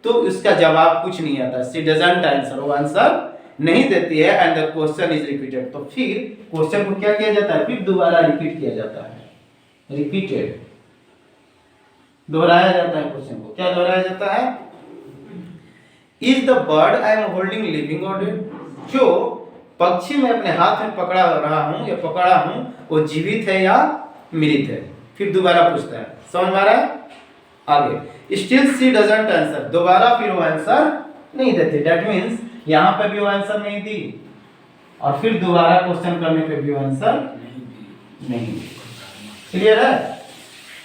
तो इसका जवाब कुछ नहीं आता। शी डजंट आंसर, वो आंसर नहीं देती है, and the question is repeated. तो फिर क्वेश्चन को क्या किया जाता है, फिर दोबारा रिपीट किया जाता है, रिपीटेड, दोहराया जाता है क्वेश्चन को। क्या दोहराया जाता है, is the bird I am holding living और डेड, जो पक्षी मैं अपने हाथ में पकड़ा रहा हूं या पकड़ा हूं वो जीवित है या मृत है। फिर दोबारा पूछता है, समझ में आ रहा है, आगे स्टिल शी डजंट आंसर, दोबारा फिर वो आंसर नहीं देती। दैट मींस यहां पे भी वो आंसर नहीं दी और फिर दोबारा क्वेश्चन करने पे भी वो आंसर नहीं दी। क्लियर है,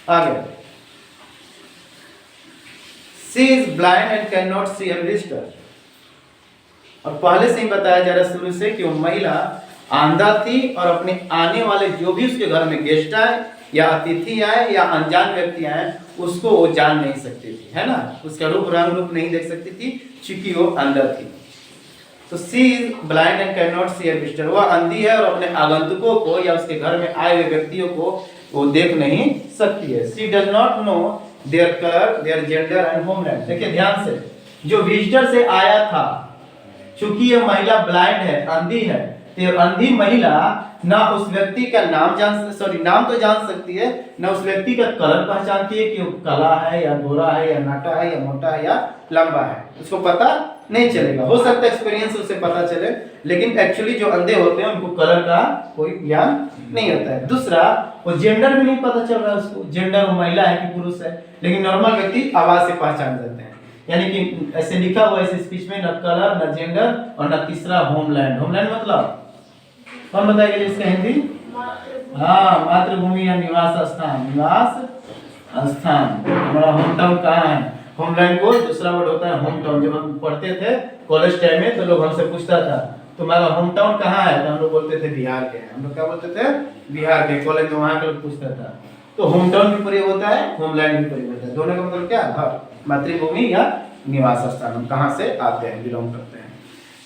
आगे she is blind and can not see a visitor, और पहले से ही बताया जा रहा है शुरू से कि वो महिला अंधा थी और अपने आने वाले जो भी उसके घर में गेस्ट आए या अतिथि आए या अनजान व्यक्ति आए उसको वो जान नहीं सकती थी, है ना, उसका रूप रंग रूप नहीं देख सकती थी क्योंकि वो अंधा थी। तो she is blind and can not see a visitor, वह अंधी है और अपने आगंतुकों को या उसके घर में आए हुए व्यक्तियों को वो देख नहीं सकती है। She does not know their colour, their gender and homeland. देखिए ध्यान से, जो विजिटर से आया था, चूंकि ये महिला ब्लाइंड है, अंधी है, तो अंधी महिला ना उस व्यक्ति का नाम नाम तो जान सकती है, ना उस व्यक्ति का कलर पहचानती है कि वो काला है या गोरा है या नाटा है या मोटा है या लंबा है, उसको पता नहीं चलेगा। हो सकता है एक्सपीरियंस उसे पता चले, लेकिन एक्चुअली जो अंधे होते हैं उनको कलर का कोई ज्ञान नहीं होता है। दूसरा, वो जेंडर भी नहीं पता चल रहा है उसको, जेंडर वो महिला है कि पुरुष है, लेकिन नॉर्मल व्यक्ति आवाज से पहचान जाते हैं। यानी कि ऐसे लिखा हुआ है इस स्पीच में, न कलर, न जेंडर और न तीसरा होमलैंड। होमलैंड मतलब कौन बताएगा इसका हिंदी? हाँ, मातृभूमि या निवास स्थान। निवास स्थान, हमारा होम टाउन कहाँ है? होमलैंड को दूसरा वर्ड होता है होम टाउन। जब हम पढ़ते थे कॉलेज टाइम में तो लोग हमसे पूछता था तुम्हारा होम टाउन कहाँ है, तो हम लोग बोलते थे बिहार के। हम लोग क्या बोलते थे? बिहार के। कॉलेज में वहाँ के लोग पूछता था। तो होम टाउन भी प्रयोग होता है, होमलैंड भी प्रयोग होता है। दोनों का मतलब क्या? घर, मातृभूमि या निवास स्थान, हम कहाँ से आते हैं, बिलोंग करते हैं।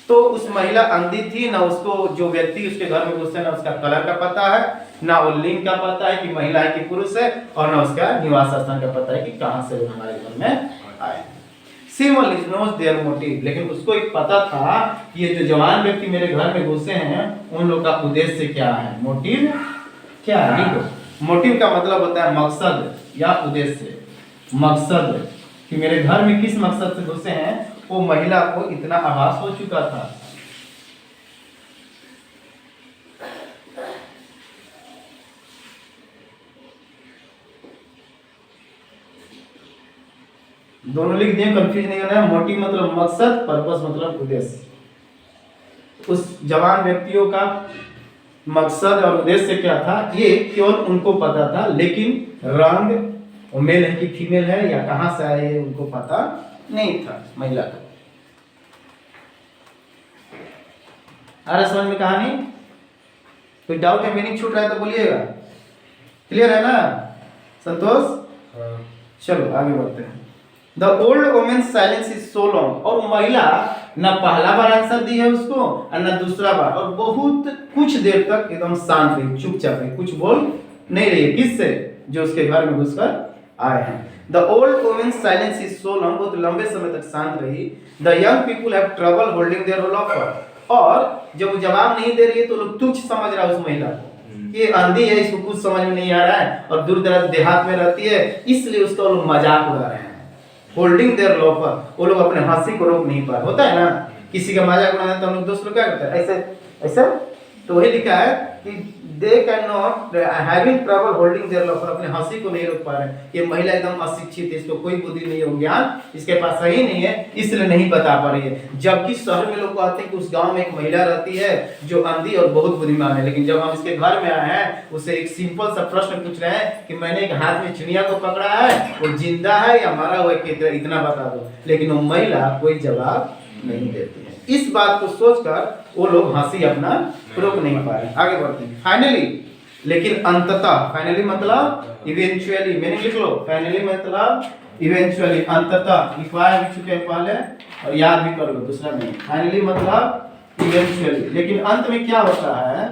तो उस महिला अंधी थी, ना उसको जो व्यक्ति उसके घर में घुसते ना उसका कलर का पता है, ना वो लिंग का पता है कि महिला है कि पुरुष है, और ना उसका निवास स्थान का पता है कि कहाँ से वो हमारे घर में आए। She only knows their motive, लेकिन उसको एक पता था कि ये जो जवान व्यक्ति मेरे घर में घुसे हैं उन लोग का उद्देश्य क्या है। मोटिव क्या है? देखो, मोटिव का मतलब होता है मकसद या उद्देश्य। मकसद कि मेरे घर में किस मकसद से घुसे हैं, वो महिला को इतना आभास हो चुका था। दोनों लिख दिए, कंफ्यूज नहीं होना है। मोटिव मतलब मकसद, पर्पस मतलब उद्देश्य। उस जवान व्यक्तियों का मकसद और उद्देश्य क्या था ये केवल उनको पता था, लेकिन रंग वो मेल है कि फीमेल है या कहां से आए ये उनको पता नहीं था महिला को। आ रहा समझ में कहानी? कोई डाउट है, मीनिंग छूट रहा है तो बोलिएगा। क्लियर है ना संतोष? चलो आगे बढ़ते हैं। The old woman's silence is so long, और महिला न पहला बार आंसर दी है उसको और न दूसरा बार, और बहुत कुछ देर तक एकदम शांत रही, चुपचाप रही, कुछ बोल नहीं रही है। किससे? जो उसके घर में घुसकर आए हैं। The old woman's silence is so long, बहुत लंबे समय तक शांत रही। The young people have trouble holding their offer, और जब वो जवाब नहीं दे रही है तो लोग तुच्छ समझ रहा है उस महिला को, ये अंधी है, इसको कुछ समझ में नहीं आ रहा है और दूर दराज देहात में रहती है, इसलिए उसका लोग मजाक उड़ा रहे हैं। होल्डिंग देयर लॉफर, वो लोग अपने हंसी को रोक नहीं पा रहे। होता है ना, किसी का मजाक उड़ाना तो हम लोग दोस्त लोग क्या करते हैं, ऐसे ऐसा। तो वही लिखा है कि they can not having trouble holding their laughter, अपने हंसी को नहीं रोक पा रहे। ये महिला एकदम अशिक्षित है, इसको कोई बुद्धि नहीं है, ज्ञान इसके पास सही नहीं है, इसलिए नहीं बता पा रही है। जबकि शहर में लोग कहते हैं कि उस गांव में एक महिला रहती है जो अंधी और बहुत बुद्धिमान है, लेकिन जब हम इसके घर में आए हैं उसे एक सिंपल सा प्रश्न पूछ रहे हैं कि मैंने एक हाथ में चिड़िया को पकड़ा है, वो जिंदा है या मरा हुआ है, इतना बता दो। लेकिन वो महिला कोई जवाब नहीं देती है। इस बात को सोचकर वो लोग हंसी अपना रोक नहीं पा रहे। आगे बढ़ते हैं। फाइनली, लेकिन अंततः, फाइनली मतलब इवेंचुअली, मैंने लिख लो, फाइनली मतलब इवेंचुअली, अंततः लिखवाया भी चुके हैं पहले और याद भी कर लो, दूसरा नहीं। फाइनली मतलब इवेंचुअली, लेकिन अंत में क्या होता है?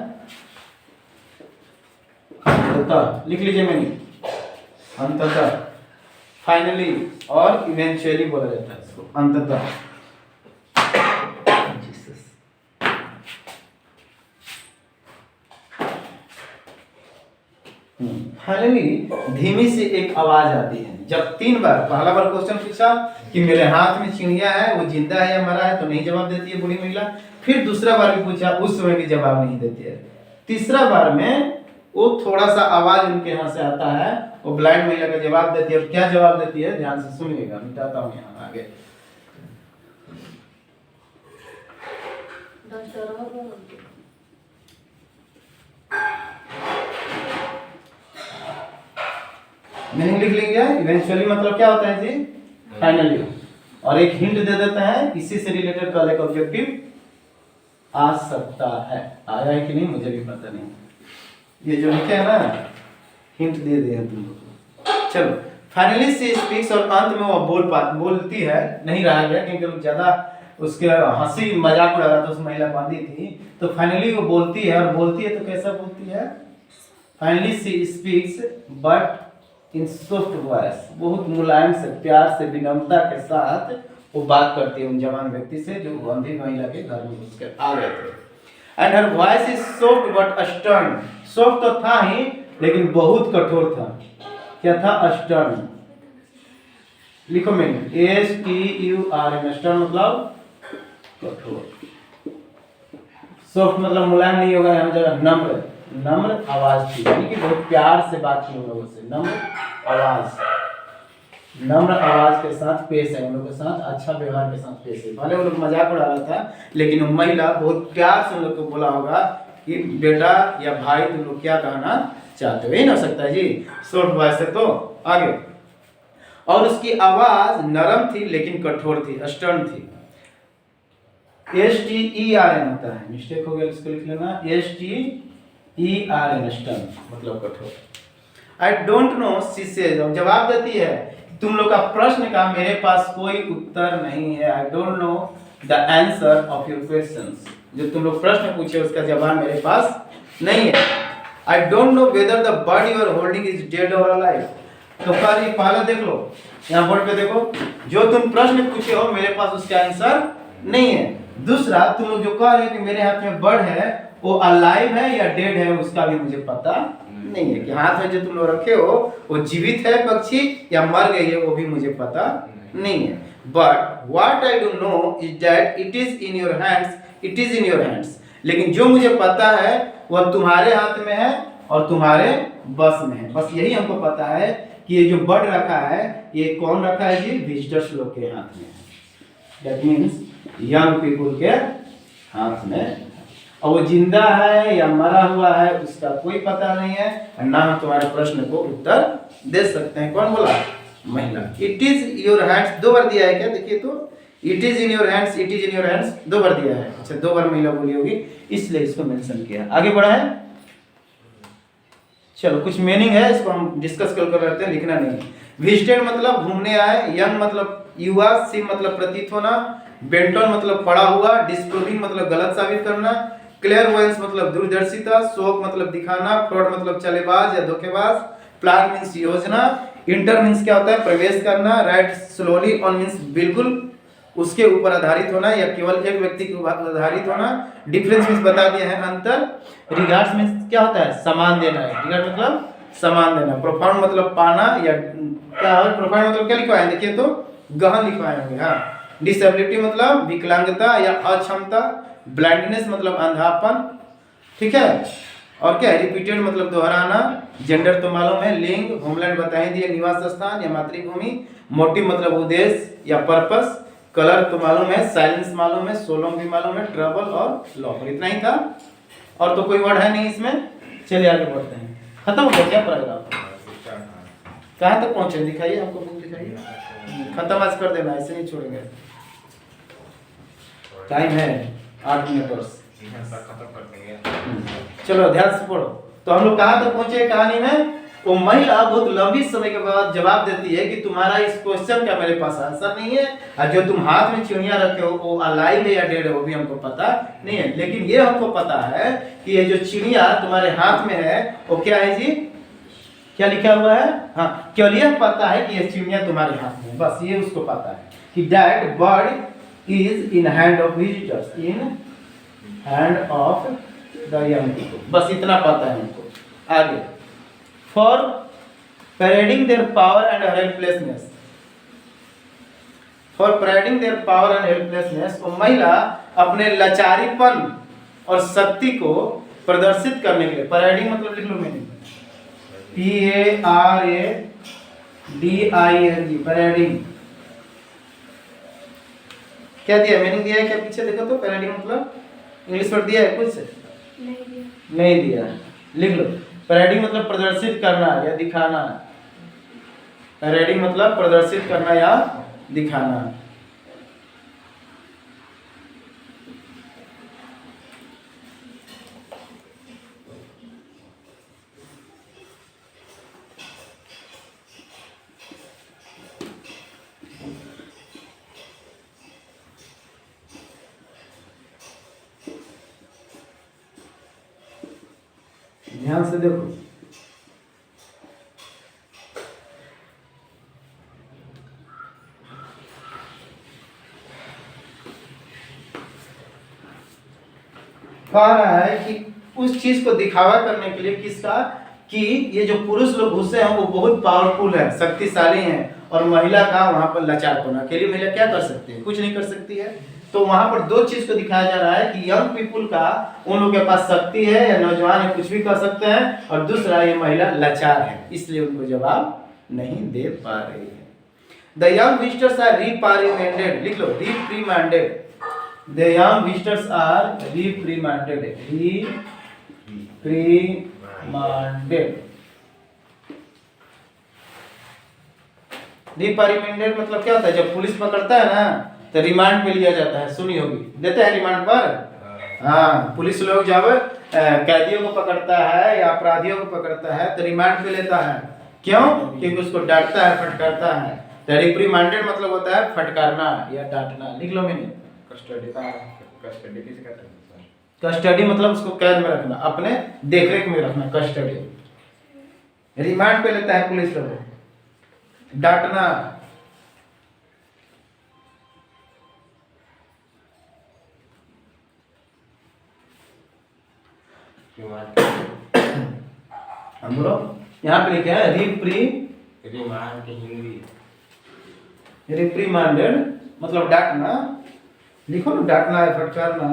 अंततः लिख लीजिए, मैंने अंततः, फाइनली और इवेंचुअली बोला जाता है इसको, अंततः। फाइनली धीमी से एक आवाज आती है। जब 3 बार, पहला बार क्वेश्चन पूछा कि मेरे हाथ में चिड़िया है, वो जिंदा है या मरा है, तो नहीं जवाब देती है बूढ़ी महिला। फिर दूसरा बार भी पूछा, उस समय भी जवाब नहीं देती है। तीसरा बार में वो थोड़ा सा आवाज उनके यहाँ से आता है, वो ब्लाइंड महिला का जवाब देती है। और क्या जवाब देती है, ध्यान से सुनिएगा, मिटाता हूँ यहाँ आगे। मीनिंग लिख लेंगे। इवेंचुअली मतलब क्या होता है जी? फाइनली। और एक हिंट दे देता है, इसी से रिलेटेड कल एक ऑब्जेक्टिव आ सकता है। आया है कि नहीं मुझे भी पता नहीं, ये जो लिखे है ना, हिंट दे दिया तुम लोग। चलो, फाइनली से स्पीक्स, और अंत में वो बोलती है, नहीं रहा गया क्योंकि लोग ज्यादा उसके हंसी मजाक उड़ा रहा था, उस महिला बांधी थी। तो फाइनली वो बोलती है, और बोलती है तो कैसा बोलती है? Finally she speaks but in soft voice, बहुत मुलायम से, प्यार से, विनम्रता के साथ वो बात करती है उन जवान व्यक्ति से जो अंधी महिला के घर में घुसकर आ गए थे। And her voice is soft but stern, soft तो था ही लेकिन बहुत कठोर था। क्या था? स्टर्न। लिखो मैंने, STURN, स्टर्न मतलब कठोर। सॉफ्ट मतलब मुलायम नहीं होगा, यहाँ जगह नम्र, नम्र आवाज थी, यानी कि बहुत प्यार से बात की उन लोगों से, नम्र आवाज। नम्र आवाज के साथ पेश है, उन लोग के साथ अच्छा व्यवहार के साथ पेश है। पहले वो लोग मजाक उड़ा रहा था, लेकिन वो महिला बहुत प्यार से उन लोग को बोला होगा कि बेटा या भाई तुम लोग क्या कहना चाहते हो, यही ना हो सकता है जी, शॉर्ट वॉइस है। तो आगे, और उसकी आवाज नरम थी लेकिन कठोर थी, स्टर्न थी। STERN होता है, मिस्टेक हो गया इसको लिख लेना, STERN स्टर्न मतलब कठोर। आई डोंट नो शी सेज, जवाब देती है तुम लोग का प्रश्न का मेरे पास कोई उत्तर नहीं है। I don't know the answer of your questions, जो तुम लोग प्रश्न पूछे उसका जवाब मेरे पास नहीं है। I don't know whether the bird you are holding is dead और अलाइव। तो ये पहला देख लो, यहाँ बोर्ड पे देखो, जो तुम प्रश्न पूछे हो मेरे पास उसका आंसर नहीं है। दूसरा, तुम लोग जो कह रहे हो कि मेरे हाथ में बर्ड है, वो अलाइव है या डेड है, उसका भी मुझे पता नहीं है कि हाथ में जो तुम लोग रखे हो वो जीवित है पक्षी या मर गई है, वो भी मुझे पता नहीं है। But what I do know is that it is in your hands, it is in your hands. लेकिन जो मुझे पता है वह तुम्हारे हाथ में है और तुम्हारे बस में है। बस यही हमको पता है कि ये जो बर्ड रखा है ये कौन रखा है जी, विजिटर्स लोग के हाथ में है। दैट मीन्स यंग पीपुल के हाथ में। और वो जिंदा है या मरा हुआ है उसका कोई पता नहीं है, और ना हम तुम्हारे प्रश्न को उत्तर दे सकते हैं। कौन बोला? महिला। इट इज योर हैंड्स, दो बार दिया है क्या, देखिए तो, it is in your hands, it is in your hands दो बार दिया है। अच्छा, दो बार महिला बोली होगी इसलिए इसको मेंशन किया। आगे बढ़ा है, चलो कुछ मीनिंग है इसको हम डिस्कस कर लेते हैं, लिखना नहीं। विजिटेड मतलब घूमने आए, यंग मतलब युवा, सिम मतलब प्रतीत होना, बेंटन मतलब पड़ा हुआ, डिस्प्रूविंग मतलब गलत साबित करना, क्लेयरवॉयंस मतलब दूरदर्शिता, शोक मतलब दिखाना, फ्रॉड मतलब चलेबाज या धोखेबाज, प्लान मींस योजना, इंटर मींस क्या होता है, प्रवेश करना, राइट स्लोली ऑन मींस बिल्कुल उसके ऊपर आधारित होना या केवल एक व्यक्ति के ऊपर आधारित होना, डिफरेंस मींस बता दिया है अंतर, रिगार्ड्स मींस क्या होता है, सम्मान देना है, रिगार्ड मतलब सम्मान देना, प्रोफाउंड मतलब पाना या क्या है, प्रोफाउंड मतलब क्या लिखवाए हैं देखिए तो, गहन लिखवाए होंगे। हाँ, डिसेबिलिटी मतलब विकलांगता या अक्षमता, ब्लाइंडनेस मतलब अंधापन, ठीक है। और क्या है, रिपीटेड मतलब दोहराना, जेंडर तो मालूम है, लिंग, होमलैंड बता ही दिए, निवास स्थान या मातृभूमि, मोटिव मतलब उद्देश्य या पर्पस, कलर तो मालूम है, साइलेंस मालूम है, सोलोंग भी मालूम है, ट्रबल और लॉकर, इतना ही था और तो कोई वर्ड है नहीं इसमें। चलिए आगे बढ़ते हैं, खत्म हो गया क्या पैराग्राफ, कहाँ तक पहुंचे दिखाइए, हमको बुक दिखाइए, खत्म आज कर देना, ऐसे नहीं छोड़ेंगे, टाइम है 8 मिनट और चलो ध्यान से पढ़ो। तो हम लोग कहाँ तक पहुंचे कहानी में, वो महिला बहुत लंबी समय के बाद जवाब देती है कि तुम्हारा इस क्वेश्चन का मेरे पास आंसर नहीं है, और जो तुम हाथ में चिड़िया रखे हो वो अलाइव है या डेड है वो भी हमको पता नहीं है, लेकिन ये हमको पता है कि ये जो चिड़िया तुम्हारे हाथ में है वो क्या है जी, क्या लिखा हुआ है, हाँ केवल यह पता है कि ये चिड़िया तुम्हारे हाथ में, बस ये उसको पता है कि that bird is in hand of visitors, in hand of the young people, बस इतना पता है हमको। आगे, for parading their power and helplessness, for parading their power and helplessness, वो महिला अपने लाचारीपन और शक्ति को प्रदर्शित करने के लिए, पैरेडिंग मतलब लिख लो मीनिंग, PARADING, पैरेडिंग क्या दिया, मीनिंग दिया है क्या, पीछे देखो तो, पैरेडिंग मतलब इंग्लिश वर्ड दिया है कुछ से? नहीं दिया, लिख लो। पैरेडिंग मतलब प्रदर्शित करना या दिखाना, पैरेडिंग मतलब प्रदर्शित करना या दिखाना। ध्यान से देखो, कह रहा है कि उस चीज को दिखावा करने के लिए किसका, कि ये जो पुरुष लोग घुसे हैं वो बहुत पावरफुल है, शक्तिशाली हैं, और महिला का वहां पर लाचारपन, अकेली महिला क्या कर सकती है, कुछ नहीं कर सकती है। तो वहां पर दो चीज को दिखाया जा रहा है कि यंग पीपुल का, उन लोगों के पास शक्ति है या नौजवान है, कुछ भी कर सकते हैं, और दूसरा ये महिला लाचार है, इसलिए उनको जवाब नहीं दे पा रही है। द यंग विजिटर्स आर रिप्रिमांडेड, लिख लो रिप्रिमांडेड, द यंग विजिटर्स आर रिप्रिमांडेड, रिप्रिमांडेड। रिप्रिमांडेड मतलब क्या होता है, जब पुलिस पकड़ता है ना तो रिमांड पे लिया जाता है, सुनी होगी, देते हैं रिमांड पर। हाँ, पुलिस लोग जब कैदियों को पकड़ता है या अपराधियों को पकड़ता है तो रिमांड पे लेता है, क्यों? क्योंकि उसको डांटता है, फटकारता है। तो रिप्रिमांडेड मतलब होता है फटकारना या डांटना। लिख लो मैंने कस्टडी किसे कहते हैं? कस्टडी मतलब उसको कैद में रखना, अपने देखरेख में रखना, कस्टडी। रिमांड पे लेता है पुलिस लोग, डांटना। हम बोलो यहाँ पे लिखा है रिमांड की हिंदी रिप्रिमांडेड मतलब डांटना। लिखो ना, डांटना है, फटकारना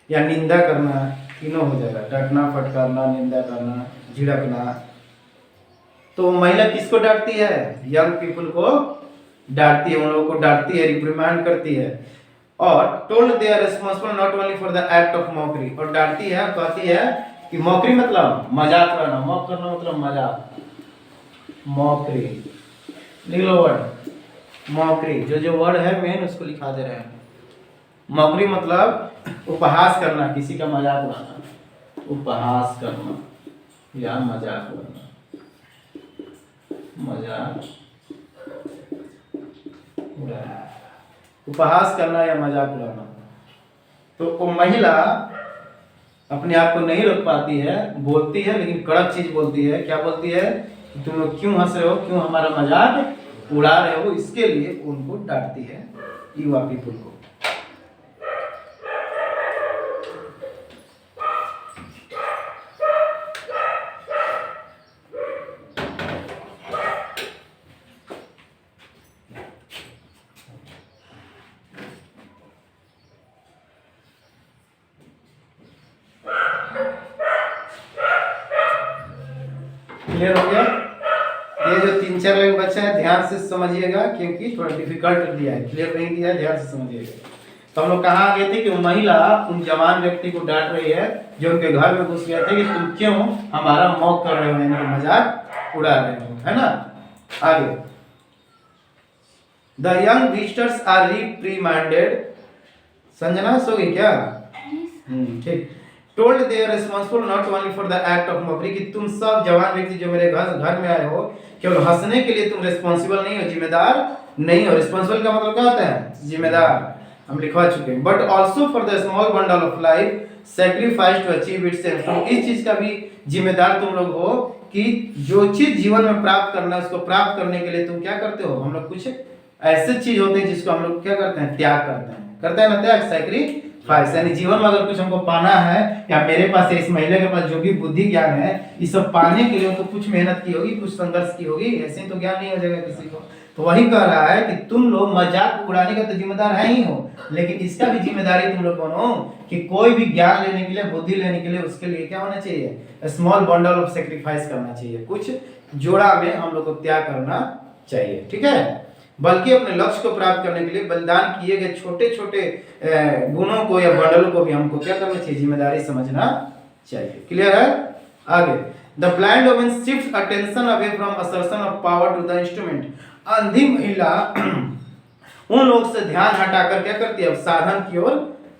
या निंदा करना, तीनों हो जाएगा। डांटना, फटकारना, निंदा करना, झिड़कना। तो महिला किसको डांटती है? यंग पीपल को डांटती है, उन लोगों को डांटती है, रिप्रिमांड करती है। और told they are responsible not only for the act of mockery, और डांटती है, कहती है कि मॉकरी मतलब मजाक उड़ाना, मॉक करना मतलब मजाक, मॉकरी। लिख लो वर्ड मॉकरी, जो वर्ड है मेन उसको लिखा दे रहे हैं। मॉकरी मतलब उपहास करना, किसी का मजाक उड़ाना, उपहास करना या मजाक उड़ाना, मजाक उड़ाना, उपहास करना या मजाक उड़ाना। तो वो महिला अपने आप को नहीं रोक पाती है, बोलती है, लेकिन कड़क चीज बोलती है। क्या बोलती है? कि तुम लोग क्यों हंस रहे हो, क्यों हमारा मजाक उड़ा रहे हो। इसके लिए उनको डांटती है युवा पीपल को। क्लियर हो गया? ये जो 3-4 लाइन बचा है ध्यान से समझिएगा, क्योंकि थोड़ा डिफिकल्ट दिया है, क्लियर नहीं दिया है, ध्यान से समझिएगा। तो हम लोग कहाँ आ गए थे कि वो महिला उन जवान व्यक्ति को डांट रही है जो उनके घर में घुस गए थे कि तुम क्यों हमारा मौक कर रहे हो, यानी मजाक उड़ा रहे हो, है ना। आगे, the young visitors are reprimanded. Sanjana सो गई क्या? ठीक। Told they are responsible not only for the act of mockery, कि तुम सब जवान व्यक्ति जो मेरे घर में आए हो, केवल हंसने के लिए तुम रिस्पांसिबल नहीं हो, जिम्मेदार नहीं हो। रिस्पांसिबल का मतलब क्या होता है? जिम्मेदार, हम लिखवा चुके हैं। But also for the small bundle of life sacrifice to achieve its aim. तो इस चीज का भी जिम्मेदार तुम लोग हो कि जो चीज जीवन में प्राप्त करना है उसको प्राप्त करने के लिए तुम क्या करते हो। हम लोग कुछ ऐसे चीज होते हैं जिसको हम लोग क्या करते हैं? त्याग करते हैं ना, त्याग, सैक्रिफाइस। यानी जीवन में अगर कुछ हमको पाना है, या मेरे पास इस महिला के पास जो भी बुद्धि ज्ञान है, ये सब पाने के लिए तो कुछ मेहनत की होगी, कुछ संघर्ष की होगी, ऐसे ही तो ज्ञान नहीं हो जाएगा किसी को। तो वही कह रहा है कि तुम लोग मजाक उड़ाने का तो जिम्मेदार है ही हो, लेकिन इसका भी जिम्मेदारी तुम लोग बनो कि कोई भी ज्ञान लेने के लिए, बुद्धि लेने के लिए, उसके लिए क्या होना चाहिए? स्मॉल बंडल ऑफ सैक्रिफाइस करना चाहिए, कुछ जोड़ा में हम लोग को त्याग करना चाहिए, ठीक है। बल्कि अपने लक्ष्य को प्राप्त करने के लिए बलिदान किए गए छोटे छोटे गुणों को या बंडलों को भी हमको क्या करना चाहिए? जिम्मेदारी समझना चाहिए। क्लियर है? आगे, the blind woman shifts attention away from assertion of power to the instrument. अंधी महिला उन लोग से ध्यान हटाकर क्या करती है? अब साधन की ओर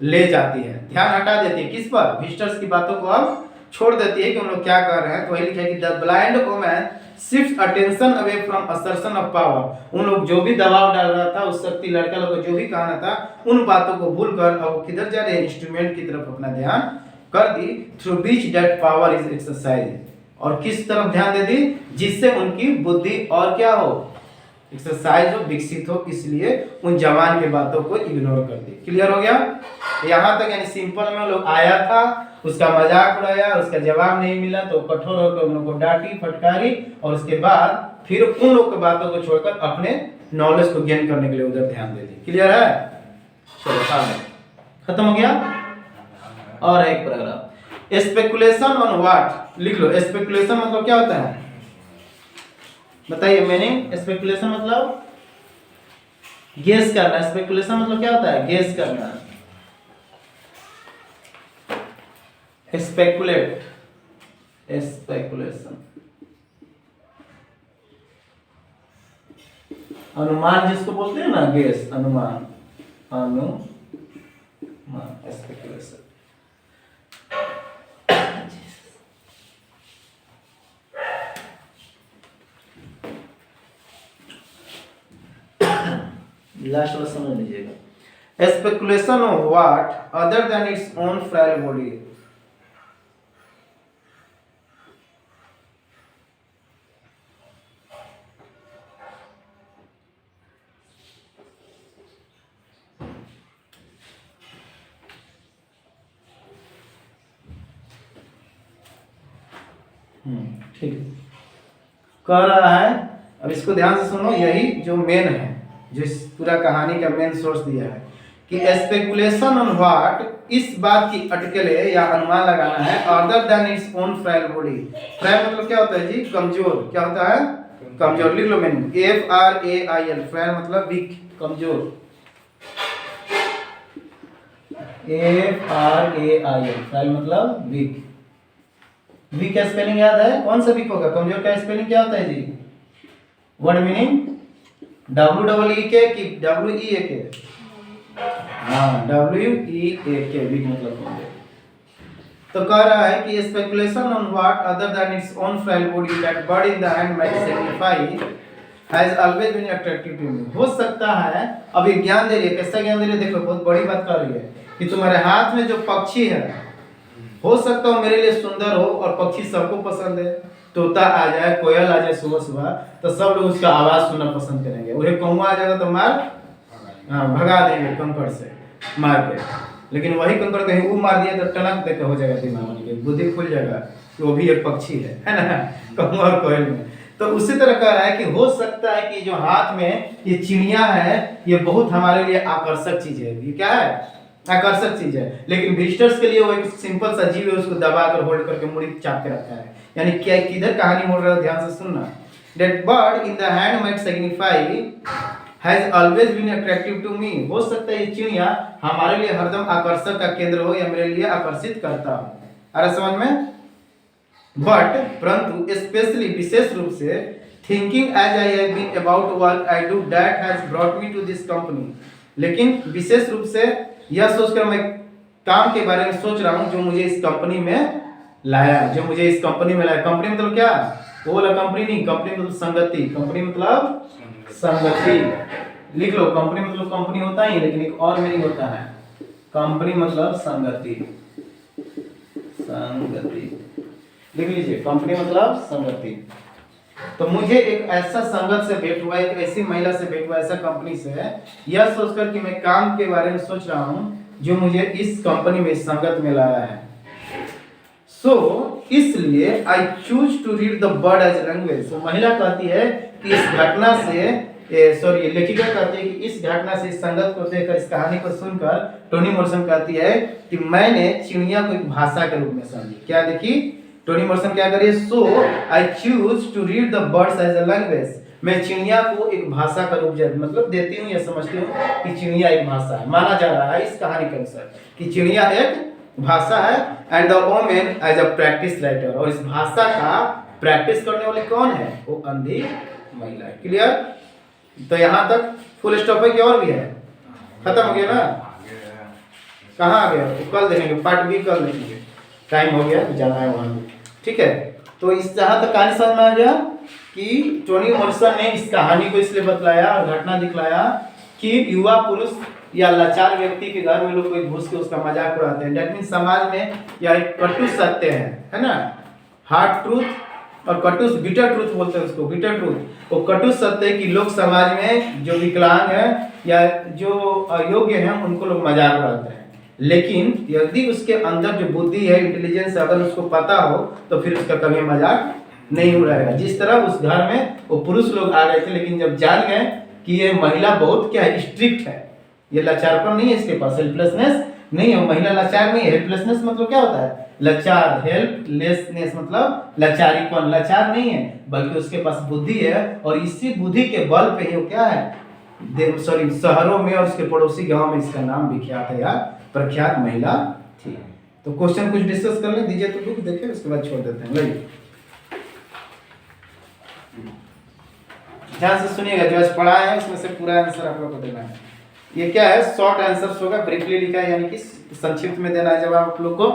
ले जाती है, ध्यान हटा देती है। किस पर? विजिटर्स की बातों को अब छोड़ देती है कि उन लोग क्या कर रहे हैं। तो वही लिखा है कि the blind woman shift attention away from assertion of power. उन लोग जो भी दबाव डाल रहा था, उस शक्ति लड़का लोग को जो भी कहना था, उन बातों को भूलकर अब वो किधर जा रहे हैं? इंस्ट्रूमेंट की तरफ अपना ध्यान कर दी। Through which that power is exercise. और किस तरफ ध्यान दे दी? जिससे उनकी बुद्धि और क्या हो? एक्सरसाइज हो, विकसित हो। इसलिए उन जवान की बातों को इग्नोर कर दी। क्लियर हो गया? यहाँ तक यानी सिंपल में लोग आया था, उसका मजाक उड़ाया, उसका जवाब नहीं मिला तो कठोर होकर उन लोगों को डांटी, फटकारी, और उसके बाद फिर उन लोग की बातों को छोड़कर अपने नॉलेज को गेन करने के लिए उधर ध्यान दे दी। क्लियर है? चलो आगे, खत्म हो गया। और एक पैराग्राफ, स्पेकुलेशन ऑन व्हाट। लिख लो, स्पेकुलेशन मतलब क्या होता है? बताइए मीनिंग। स्पेकुलेशन मतलब गेस करना। स्पेकुलेशन मतलब क्या होता है? गेस करना। Speculate, speculation. अनुमान जिसको बोलते हैं ना, गेस, अनुमान, अनुमान, स्पेकुलेशन। लास्ट वाला समझ लीजिएगा। Speculation of what other than its own frail body. ठीक है, कह रहा है, अब इसको ध्यान से सुनो, यही जो मेन है, जो इस पूरा कहानी का मेन सोर्स दिया है कि स्पेकुलेशन ऑन व्हाट, इस बात की अटकले या अनुमान लगाना है other than its own frail body. फ्राइल मतलब क्या होता है जी? कमजोर। क्या होता है? कमजोर। लिख लो मीनिंग, FRAIL, फ्राइल मतलब वीक, कमजोर। FRAIL, फ्राइल मतलब वीक। वीक का स्पेलिंग याद है? कौन सा वीक होगा? कमजोर का स्पेलिंग क्या होता है जी? वर्ड मीनिंग WEEK कि WEAK? हाँ, WEAK, वीक मतलब कमजोर। तो कह रहा है कि speculation on what other than its own frail body that bird in the hand might signify has always been attractive to me. हो सकता है, अभी ज्ञान दे रही है। कैसा ज्ञान दे रही है? देखो, बहुत बड़ी बात कर रही है कि तुम्हारे हाथ में जो पक्षी है, हो सकता हो मेरे लिए सुंदर हो, और पक्षी सबको पसंद है। तोता आ जाए, कोयल आ जाए सुबह सुबह, तो सब लोग उसका आवाज सुनना पसंद करेंगे। वही कौवा आ जाएगा तो मार, हाँ, भगा देंगे कंकड़ से मार के। लेकिन वही कंकड़ कहीं वो मार दिया तो टनक देकर हो जाएगा दिमाग में, बुद्धि खुल जाएगा कि वो भी एक पक्षी है ना, कौवा और कोयल में। तो उसी तरह कह रहा है कि हो सकता है कि जो हाथ में ये चिड़िया है, ये बहुत हमारे लिए आकर्षक चीज है। ये क्या है? आकर्षक चीज है। लेकिन विजिटर्स के लिए वो एक सिंपल सा जीव है, उसको दबा कर होल्ड करके मुड़ी चाप के रखा है। यानी क्या, किधर कहानी मोड़ रहा है, ध्यान से सुनना। That bird in the hand might signify has always been attractive to me. हो सकता है ये चिड़िया हमारे लिए हरदम आकर्षक का केंद्र हो, या मेरे लिए आकर्षित करता हो। अरे समझ में? बट परंतु स्पेशली, विशेष रूप से, thinking as I have been about work I do that has brought me to this company. लेकिन विशेष रूप से यह सोचकर मैं काम के बारे में सोच रहा हूँ जो मुझे इस कंपनी में लाया, जो मुझे इस कंपनी में लाया। कंपनी मतलब क्या? वो वाला कंपनी नहीं, कंपनी मतलब संगति। कंपनी मतलब संगति। लिख लो, कंपनी मतलब कंपनी होता ही, लेकिन एक और मीनिंग होता है। कंपनी मतलब संगति, संगति लिख लीजिए, कंपनी मतलब संगति। तो मुझे एक ऐसा संगत से भेंट हुआ, एक ऐसी महिला से भेंट हुआ, ऐसा कंपनी से, यह सोचकर कि मैं काम के बारे में सोच रहा हूँ जो मुझे इस कंपनी में, इस संगत में लाया है। इसलिए I choose to read the bird as language. तो महिला कहती है कि इस घटना से, सॉरी, लेखिका कहती है कि इस घटना से, इस संगत को देखकर, इस कहानी को सुनकर, टोनी मॉर्सन कहती है कि मैंने चिड़िया को एक भाषा के रूप में समझी। क्या देखी? टोनी मॉर्सन क्या करिए? So I choose to read the birds as a language. मैं चिड़िया को एक भाषा का रूप मतलब देती हूँ, या समझती हूँ कि चिड़िया एक भाषा है। माना जा रहा है इस कहानी के अनुसार कि चिड़िया एक भाषा है, and the women as a practice writer. और इस भाषा का प्रैक्टिस करने वाली कौन है? वो अंधी महिला है। क्लियर? तो यहाँ तक फुल स्टॉप है कि और भी है? खत्म हो गया ना? कहाँ आ गया? तो कल देखेंगे, पार्ट बी कल देखेंगे, टाइम हो गया, जाना है वहाँ भी। ठीक है, तो इस जहाँ तक कहानी समझ में आ गया कि टोनी मॉर्सन ने इस कहानी को इसलिए बतलाया और घटना दिखलाया कि युवा पुरुष या लाचार व्यक्ति के घर में लोग कोई घुस के उसका मजाक उड़ाते हैं। डेट मीन समाज में यह एक कटु सत्य है ना, हार्ड ट्रूथ और कटु, बिटर ट्रूथ बोलते हैं उसको, बिटर ट्रूथ। वो कटु सत्य है कि लोग समाज में जो विकलांग है या जो अयोग्य हैं उनको लोग मजाक उड़ाते हैं। लेकिन यदि उसके अंदर जो बुद्धि है, इंटेलिजेंस, अगर उसको पता हो तो फिर उसका कभी मजाक नहीं उड़ाएगा। जिस तरह उस घर में वो पुरुष लोग आ रहे थे, लेकिन जब जान गए कि ये महिला बहुत क्या है, स्ट्रिक्ट है, ये लाचारपन नहीं है इसके पास, हेल्पलेसनेस नहीं है, महिला लाचार नहीं है। हेल्पलेसनेस मतलब क्या होता है? लाचार, हेल्पलेसनेस मतलब लाचारीपन, लाचार नहीं है बल्कि उसके पास बुद्धि है और इसी बुद्धि के बल पे ही वो क्या है, सॉरी, शहरों में और उसके पड़ोसी गांव में इसका नाम विख्यात है या प्रख्यात महिला थी। तो क्वेश्चन कुछ डिस्कस कर लें, दीजिए तो बुक देखें, उसके बाद छोड़ देते हैं। लाइए ध्यान से सुनिएगा, जो आज पढ़ा है उसमें से पूरा आंसर आप लोग को देना है। ये क्या है, शॉर्ट आंसर होगा, ब्रीफली लिखा है, यानी कि संक्षिप्त में देना है जवाब आप लोग को।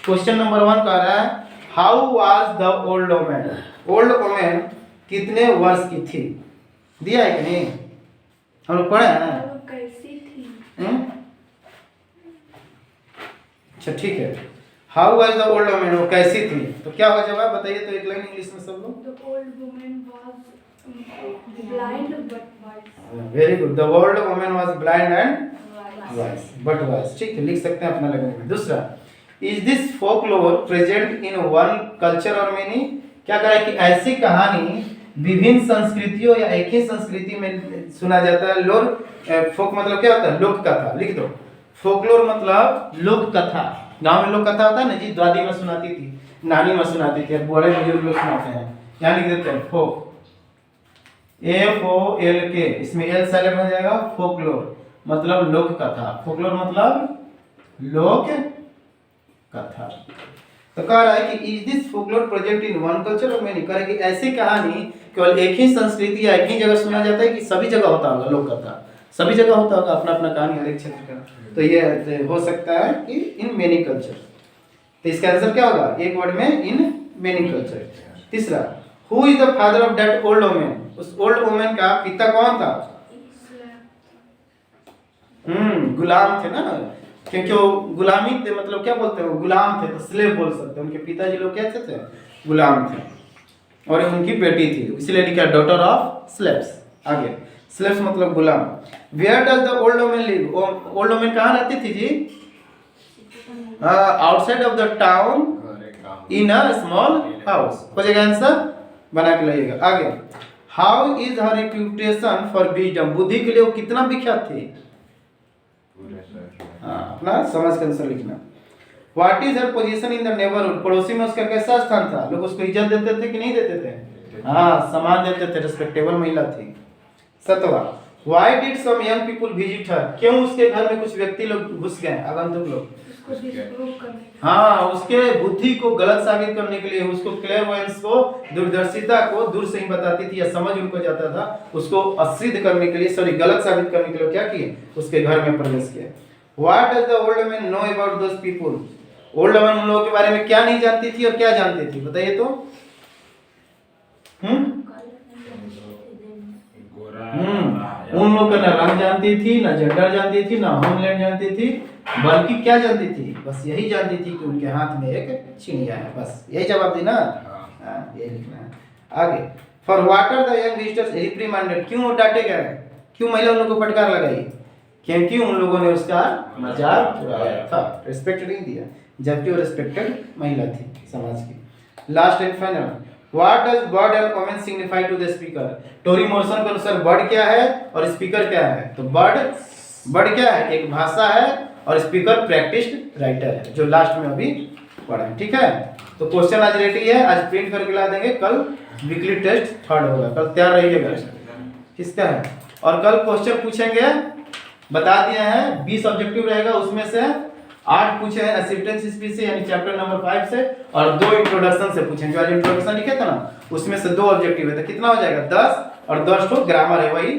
क्वेश्चन नंबर 1 कह रहा है how was the old women, old women कितने वर्ष की थी, दिया है कि नहीं, हम लोग पढ़े हैं। वो कैसी थी? अच्छा ठीक है, how was the old women, वो कैसी थी, तो क्या होगा जवाब बताइए तो एक लाइन इंग्लिश में सब लोग। The old woman was blind but wise. Very good, the old women was blind and wise but wise, ठीक है, लिख सकते हैं अपना लैंग्वेज में। दूसरा, is this folklore present in one culture और मेनी, क्या कह रहा है कि ऐसी कहानी विभिन्न संस्कृतियों या एक ही संस्कृति में सुना जाता है। लोर, फोक मतलब क्या होता है, लोक कथा, लिख दो। फोकलोर मतलब लोक कथा, गांव में लोक कथा होता है ना जी, दादी में सुनाती थी, नानी में सुनाती थी, बड़े बुजुर्ग लोग सुनाते हैं, यहाँ लिख देते हैं फोक, FOLK, इसमें L साइलेंट हो जाएगा, फोकलोर मतलब लोक कथा, फोकलोर मतलब लोक कथा। तो कह रहा है कि is this folklore present in one culture और मेनी, कह रहा है कि ऐसी कहानी केवल एक ही संस्कृति या एक ही जगह सुना जाता है कि सभी जगह होता होगा लोक कथा, सभी जगह होता होगा अपना अपना कहानी हर एक क्षेत्र का, तो ये हो सकता है कि इन मेनी कल्चर। तो इसका आंसर क्या होगा, एक वर्ड में इन मेनी कल्चर। तीसरा, who is the father of that old woman, उस ओल्ड वुमन का पिता कौन था, गुलाम थे ना, क्योंकि वो गुलामी थे, मतलब क्या बोलते हैं, वो गुलाम थे तो स्लेव बोल सकते हैं, उनके पिताजी लोग क्या थे, गुलाम थे, और उनकी बेटी थी, इसलिए लिखा डॉटर ऑफ स्लेव्स। आगे, स्लेव्स मतलब गुलाम। Where does the old woman live, old woman कहाँ रहती थी जी, outside of the town in a small house, हो जाएगा आंसर, बना के लाइएगा। आगे, how is her reputation for wisdom, बुद्धि के लिए वो कितना विख्यात थी, अपना समझ के आंसर लिखना। What is her position in the neighbourhood, पड़ोसी में उसका कैसा स्थान था, लोग उसको इज्जत देते थे कि नहीं देते थे, हाँ सम्मान देते थे, रिस्पेक्टेबल महिला थी। 7वां, why did some young people visit her, क्यों उसके घर में कुछ व्यक्ति लोग घुस गए, आगंतुक लोग, उसको डिस्प्रूव करने, हाँ उसके बुद्धि को गलत साबित करने के लिए, उसको क्लेयरवॉयंस को, दूरदर्शिता को दूर से ही बताती थी या समझ उनको जाता था, उसको असिद्ध करने के लिए, सॉरी गलत साबित करने के लिए क्या किए, उसके घर में प्रवेश किया। What does the old woman know about those people, old woman उन लोगों के बारे में क्या नहीं जानती थी और क्या जानती थी, बताइए तो। उन लोग का ना रंग जानती थी, ना जेंडर जानती थी, ना होमलैंड जानती थी, बल्कि क्या जानती थी, बस यही जानती थी कि उनके हाथ में एक चिड़िया है, बस यही जवाब देना, यही लिखना है। आगे, for what are the young visitors reprimanded, क्यों वो डांटे गए, क्यों महिला उन लोगों को फटकार लगाई, क्योंकि उन लोगों ने उसका मजाक उड़ाया था, रिस्पेक्ट नहीं दिया, जबकि वो रिस्पेक्टेड महिला थी समाज की। Last and final, what does bird and woman signify to the speaker, Toni Morrison के अनुसार बर्ड क्या है और स्पीकर क्या है, तो बर्ड क्या है, एक भाषा है, और स्पीकर प्रैक्टिस्ड राइटर है, जो लास्ट में अभी पढ़ा है, ठीक है। तो क्वेश्चन आज रेडी है, आज प्रिंट करके ला देंगे, कल वीकली टेस्ट 3rd होगा, कल तैयार रहिएगा, किसका है, और कल क्वेश्चन पूछेंगे, बता दिए हैं 20 ऑब्जेक्टिव रहेगा, उसमें से 8 पूछे हैं एक्सेप्टेंस स्पीच से, यानी चैप्टर नंबर 5 से, और 2 इंट्रोडक्शन से पूछेंगे, जो आज इंट्रोडक्शन लिखे थे ना उसमें से 2 ऑब्जेक्टिव है, तो कितना हो जाएगा 10, और 10 तो ग्रामर है, वही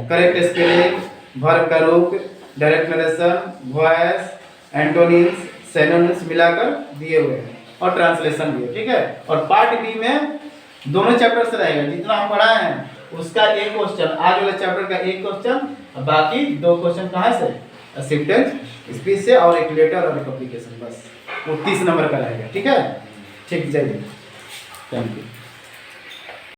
करेक्ट स्पेलिंग, वर्ब का रूप, direct narration, voice, antonyms, synonyms मिलाकर दिए हुए हैं, और ट्रांसलेशन भी है, ठीक है। और पार्ट बी में दोनों चैप्टर से रहेगा, जितना हम पढ़ाए हैं उसका एक क्वेश्चन, आज वाले चैप्टर का एक क्वेश्चन, बाकी 2 क्वेश्चन कहाँ से, एक्सेप्टेंस स्पीच से, और एक लेटर और एक एप्लीकेशन, बस वो 30 नंबर का रहेगा, ठीक है। ठीक, जय हिंद, थैंक यू।